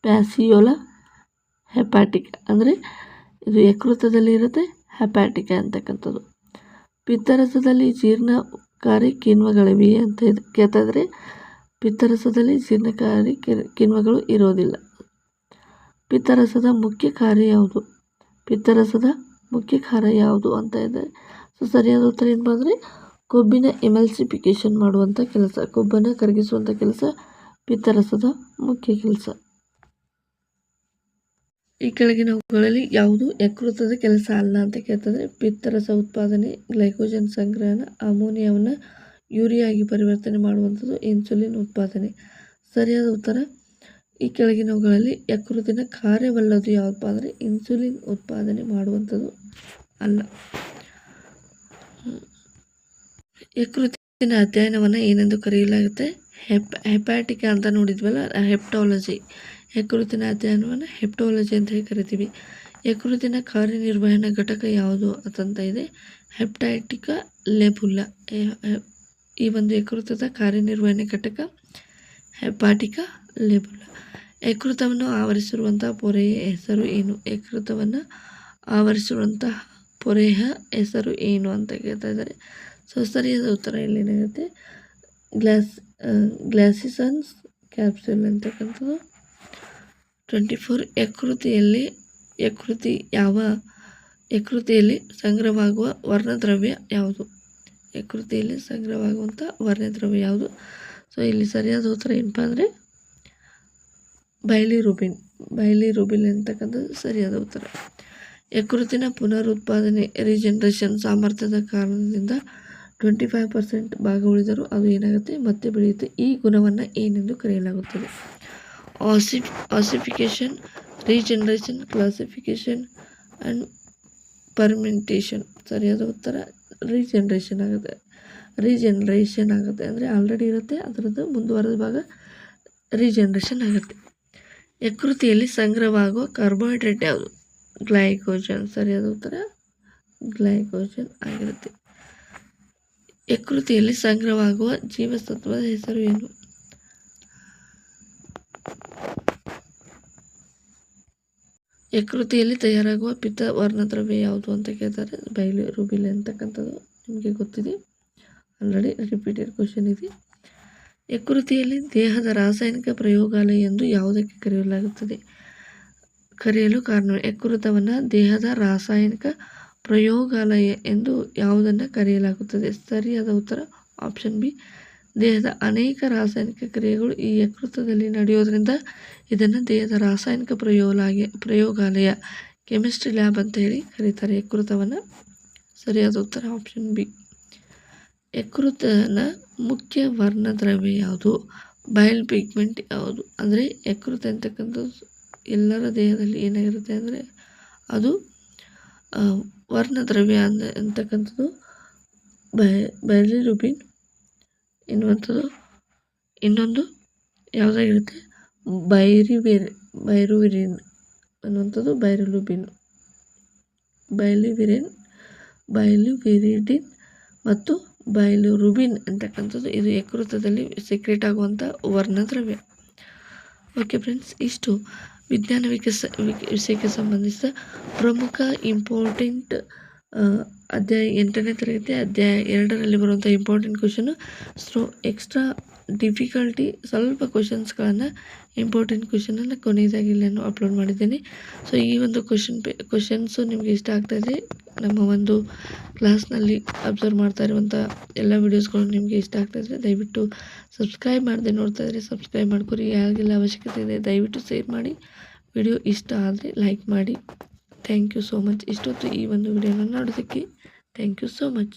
ಪ್ಯಾಸಿಯೋಲಾ ಹೆಪಾಟಿಕಾ. ಅಂದರೆ ಇದು ಯಕೃತದಲ್ಲಿ ಇರುತ್ತೆ, ಹೆಪಾಟಿಕಾ ಅಂತಕ್ಕಂಥದ್ದು. ಪಿತ್ತರಸದಲ್ಲಿ ಜೀರ್ಣಕಾರಿ ಕಿಣ್ವಗಳಿವೆಯೇ ಅಂತ ಕೇಳ್ತಾ ಇದ್ರೆ ಪಿತ್ತರಸದಲ್ಲಿ ಜೀರ್ಣಕಾರಿ ಕಿಣ್ವಗಳು ಇರೋದಿಲ್ಲ. ಪಿತ್ತರಸದ ಮುಖ್ಯ ಕಾರ್ಯ ಯಾವುದು? ಪಿತ್ತರಸದ ಮುಖ್ಯ ಕಾರ್ಯ ಯಾವುದು ಅಂತ ಇದೆ. ಸೊ ಸರಿಯಾದ ಉತ್ತರ ಏನು ಬಂದರೆ ಕೊಬ್ಬಿನ ಎಮಲ್ಸಿಫಿಕೇಶನ್ ಮಾಡುವಂಥ ಕೆಲಸ, ಕೊಬ್ಬನ್ನು ಕರಗಿಸುವಂಥ ಕೆಲಸ ಪಿತ್ತರಸದ ಮುಖ್ಯ ಕೆಲಸ. ಈ ಕೆಳಗಿನವುಗಳಲ್ಲಿ ಯಾವುದು ಯಕೃತದ ಕೆಲಸ ಅಲ್ಲ ಅಂತ ಕೇಳ್ತಂದರೆ ಪಿತ್ತರಸ ಉತ್ಪಾದನೆ, ಗ್ಲೈಕೋಜನ್ ಸಂಗ್ರಹಣ, ಅಮೋನಿಯಾವನ್ನು ಯೂರಿಯಾ ಆಗಿ ಪರಿವರ್ತನೆ ಮಾಡುವಂಥದ್ದು, ಇನ್ಸುಲಿನ್ ಉತ್ಪಾದನೆ. ಸರಿಯಾದ ಉತ್ತರ ಈ ಕೆಳಗಿನವುಗಳಲ್ಲಿ ಯಕೃತಿನ ಕಾರ್ಯವಲ್ಲದು ಯಾವುದಪ್ಪ ಅಂದರೆ ಇನ್ಸುಲಿನ್ ಉತ್ಪಾದನೆ ಮಾಡುವಂಥದ್ದು ಅಲ್ಲ. ಯಕೃತಿನ ಅಧ್ಯಯನವನ್ನು ಏನೆಂದು ಕರೆಯಲಾಗುತ್ತೆ? ಹೆಪಾಟಿಕಾ ಅಂತ ನೋಡಿದ್ವಲ್ಲ, ಹೆಪ್ಟಾಲಜಿ. ಯಕೃತಿನ ಅಧ್ಯಯನವನ್ನು ಹೆಪ್ಟಾಲಜಿ ಅಂತ ಹೇಳಿ ಕರಿತೀವಿ. ಯಕೃತಿನ ಕಾರ್ಯನಿರ್ವಹಣಾ ಘಟಕ ಯಾವುದು ಅಂತಂತ ಇದೆ? ಹೆಪ್ಟೈಟಿಕಾ ಲೆಬುಲಾ. ಈ ಒಂದು ಯಕೃತದ ಕಾರ್ಯನಿರ್ವಹಣೆ ಘಟಕ ಹೆಪಾಟಿಕಾ ಲೆಬುಲಾ. ಯಕೃತವನ್ನು ಆವರಿಸಿರುವಂತಹ ಪೊರೆಯ ಹೆಸರು ಏನು? ಯಕೃತವನ್ನು ಆವರಿಸಿರುವಂತಹ ಪೊರೆಯ ಹೆಸರು ಏನು ಅಂತ ಕೇಳ್ತಾ ಇದ್ದಾರೆ. ಸೊ ಸರಿಯಾದ ಉತ್ತರ ಇಲ್ಲೇನಾಗುತ್ತೆ? ಗ್ಲಾಸಿಸನ್ಸ್ ಕ್ಯಾಪ್ಸುಲ್ ಅಂತಕ್ಕಂಥದ್ದು. 24 ಯಕೃತಿಯಲ್ಲಿ ಸಂಗ್ರಹವಾಗುವ ವರ್ಣದ್ರವ್ಯ ಯಾವುದು? ಯಕೃತಿಯಲ್ಲಿ ಸಂಗ್ರಹವಾಗುವಂಥ ವರ್ಣದ್ರವ್ಯ ಯಾವುದು? ಸೊ ಇಲ್ಲಿ ಸರಿಯಾದ ಉತ್ತರ ಏನಪ್ಪ ಅಂದರೆ ಬೈಲಿರುಬಿನ್ ಅಂತಕ್ಕಂಥದ್ದು ಸರಿಯಾದ ಉತ್ತರ. ಯಕೃತಿನ ಪುನರುತ್ಪಾದನೆ ರೀಜನರೇಷನ್ ಸಾಮರ್ಥ್ಯದ ಕಾರಣದಿಂದ 25% ಭಾಗ ಉಳಿದರೂ ಅದು ಏನಾಗುತ್ತೆ? ಮತ್ತೆ ಬೆಳೆಯುತ್ತೆ. ಈ ಗುಣವನ್ನು ಏನೆಂದು ಕರೆಯಲಾಗುತ್ತದೆ? ಆಸಿಫಿಕೇಶನ್, ರೀಜನರೇಷನ್, ಕ್ಲಾಸಿಫಿಕೇಶನ್ ಆ್ಯಂಡ್ ಪರ್ಮೆಂಟೇಷನ್. ಸರಿಯಾದ ಉತ್ತರ ರೀಜನರೇಷನ್ ಆಗುತ್ತೆ. ಅಂದರೆ ಆಲ್ರೆಡಿ ಇರುತ್ತೆ, ಅದರದ್ದು ಮುಂದುವರೆದ ಭಾಗ ರೀಜನರೇಷನ್ ಆಗುತ್ತೆ. ಯಕೃತಿಯಲ್ಲಿ ಸಂಗ್ರಹವಾಗುವ ಕಾರ್ಬೋಹೈಡ್ರೇಟ್ ಯಾವುದು? ಗ್ಲೈಕೋಜನ್. ಸರಿಯಾದ ಉತ್ತರ ಗ್ಲೈಕೋಜನ್ ಆಗಿರುತ್ತೆ. ಯಕೃತಿಯಲ್ಲಿ ಸಂಗ್ರಹವಾಗುವ ಜೀವಸತ್ವದ ಹೆಸರು ಏನು? ಯಕೃತಿಯಲ್ಲಿ ತಯಾರಾಗುವ ಪಿತ್ತ ವರ್ಣದ್ರವ್ಯ ಯಾವುದು ಅಂತ ಕೇಳ್ತಾರೆ? ಬೈಲಿರುಬಿನ್ ಅಂತಕ್ಕಂಥದ್ದು ನಿಮಗೆ ಗೊತ್ತಿದೆ, ಆಲ್ರೆಡಿ ರಿಪೀಟೆಡ್ ಕ್ವಶನ್ ಇದೆ. ಯಕೃತಿಯಲ್ಲಿ ದೇಹದ ರಾಸಾಯನಿಕ ಪ್ರಯೋಗಾಲಯ ಎಂದು ಯಾವುದಕ್ಕೆ ಕರೆಯಲು ಕಾರಣವೇ? ಯಕೃತವನ್ನು ದೇಹದ ರಾಸಾಯನಿಕ ಪ್ರಯೋಗಾಲಯ ಎಂದು ಯಾವುದನ್ನು ಕರೆಯಲಾಗುತ್ತದೆ? ಸರಿಯಾದ ಉತ್ತರ ಆಪ್ಷನ್ ಬಿ. ದೇಹದ ಅನೇಕ ರಾಸಾಯನಿಕ ಕ್ರಿಯೆಗಳು ಈ ಯಕೃತದಲ್ಲಿ ನಡೆಯೋದ್ರಿಂದ ಇದನ್ನು ದೇಹದ ರಾಸಾಯನಿಕ ಪ್ರಯೋಗಾಲಯ ಕೆಮಿಸ್ಟ್ರಿ ಲ್ಯಾಬ್ ಅಂತ ಹೇಳಿ ಕರೀತಾರೆ ಯಕೃತವನ್ನು. ಸರಿಯಾದ ಉತ್ತರ ಆಪ್ಷನ್ ಬಿ. ಯಕೃತನ ಮುಖ್ಯ ವರ್ಣದ್ರವ್ಯ ಯಾವುದು? ಬಯಲ್ ಪಿಗ್ಮೆಂಟ್ ಯಾವುದು ಅಂದರೆ ಯಕೃತ್ ಅಂತಕ್ಕಂಥದ್ದು ಎಲ್ಲರ ದೇಹದಲ್ಲಿ ಏನಾಗಿರುತ್ತೆ ಅಂದರೆ ಅದು ವರ್ಣದ್ರವ್ಯ ಅಂತಕ್ಕಂಥದ್ದು ಬೈಲಿರುಬಿನ್ ಎನ್ನುವಂಥದ್ದು. ಇನ್ನೊಂದು ಯಾವುದಾಗಿರುತ್ತೆ ಬೈರುವಿರಿನ್ ಅನ್ನುವಂಥದ್ದು ಬೈಲಿವಿರಿಡಿನ್ ಮತ್ತು ಬೈಲಿರುಬಿನ್ ಅಂತಕ್ಕಂಥದ್ದು ಇದು ಯಕೃತದಲ್ಲಿ ಸೆಕ್ರೆಟ್ ಆಗುವಂಥ ವರ್ಣದ್ರವ್ಯ. ಓಕೆ ಫ್ರೆಂಡ್ಸ್, ಇಷ್ಟು ವಿಜ್ಞಾನ ವಿಷಯಕ್ಕೆ ಸಂಬಂಧಿಸಿದ ಪ್ರಮುಖ ಇಂಪಾರ್ಟೆಂಟ್ ಅಧ್ಯಾಯ 8ನೇ ತರಗತಿ ಅಧ್ಯಾಯ 2ರಲ್ಲಿ ಬರುವಂಥ important question. So extra difficulty ಸ್ವಲ್ಪ ಕ್ವಶನ್ಸ್ಗಳನ್ನು ಇಂಪಾರ್ಟೆಂಟ್ ಕ್ವಶನನ್ನು ಕೊನೆಯದಾಗಿ ಇಲ್ಲಿ ನಾನು ಅಪ್ಲೋಡ್ ಮಾಡಿದ್ದೇನೆ. ಸೊ ಈ ಒಂದು ಕ್ವಶನ್ಸು ನಿಮಗೆ ಇಷ್ಟ ಆಗ್ತಾಯಿದೆ, ನಮ್ಮ ಒಂದು ಕ್ಲಾಸ್ನಲ್ಲಿ ಅಬ್ಸರ್ವ್ ಮಾಡ್ತಾ ಇರುವಂಥ ಎಲ್ಲ ವೀಡಿಯೋಸ್ಗಳು ನಿಮಗೆ ಇಷ್ಟ ಆಗ್ತಾಯಿದ್ರೆ ದಯವಿಟ್ಟು ಸಬ್ಸ್ಕ್ರೈಬ್ ಮಾಡದೆ ನೋಡ್ತಾ ಇದ್ದರೆ ಸಬ್ಸ್ಕ್ರೈಬ್ ಮಾಡ್ಕೊರಿ. ಯಾರಿಗೆಲ್ಲ ಅವಶ್ಯಕತೆ ಇದೆ ದಯವಿಟ್ಟು ಶೇರ್ ಮಾಡಿ. ವಿಡಿಯೋ ಇಷ್ಟ ಆದರೆ ಲೈಕ್ ಮಾಡಿ. Thank you so much. ಇಷ್ಟೊತ್ತು ಈ ಒಂದು ವಿಡಿಯೋನ ನೋಡೋದಕ್ಕೆ ಥ್ಯಾಂಕ್ ಯು ಸೋ ಮಚ್.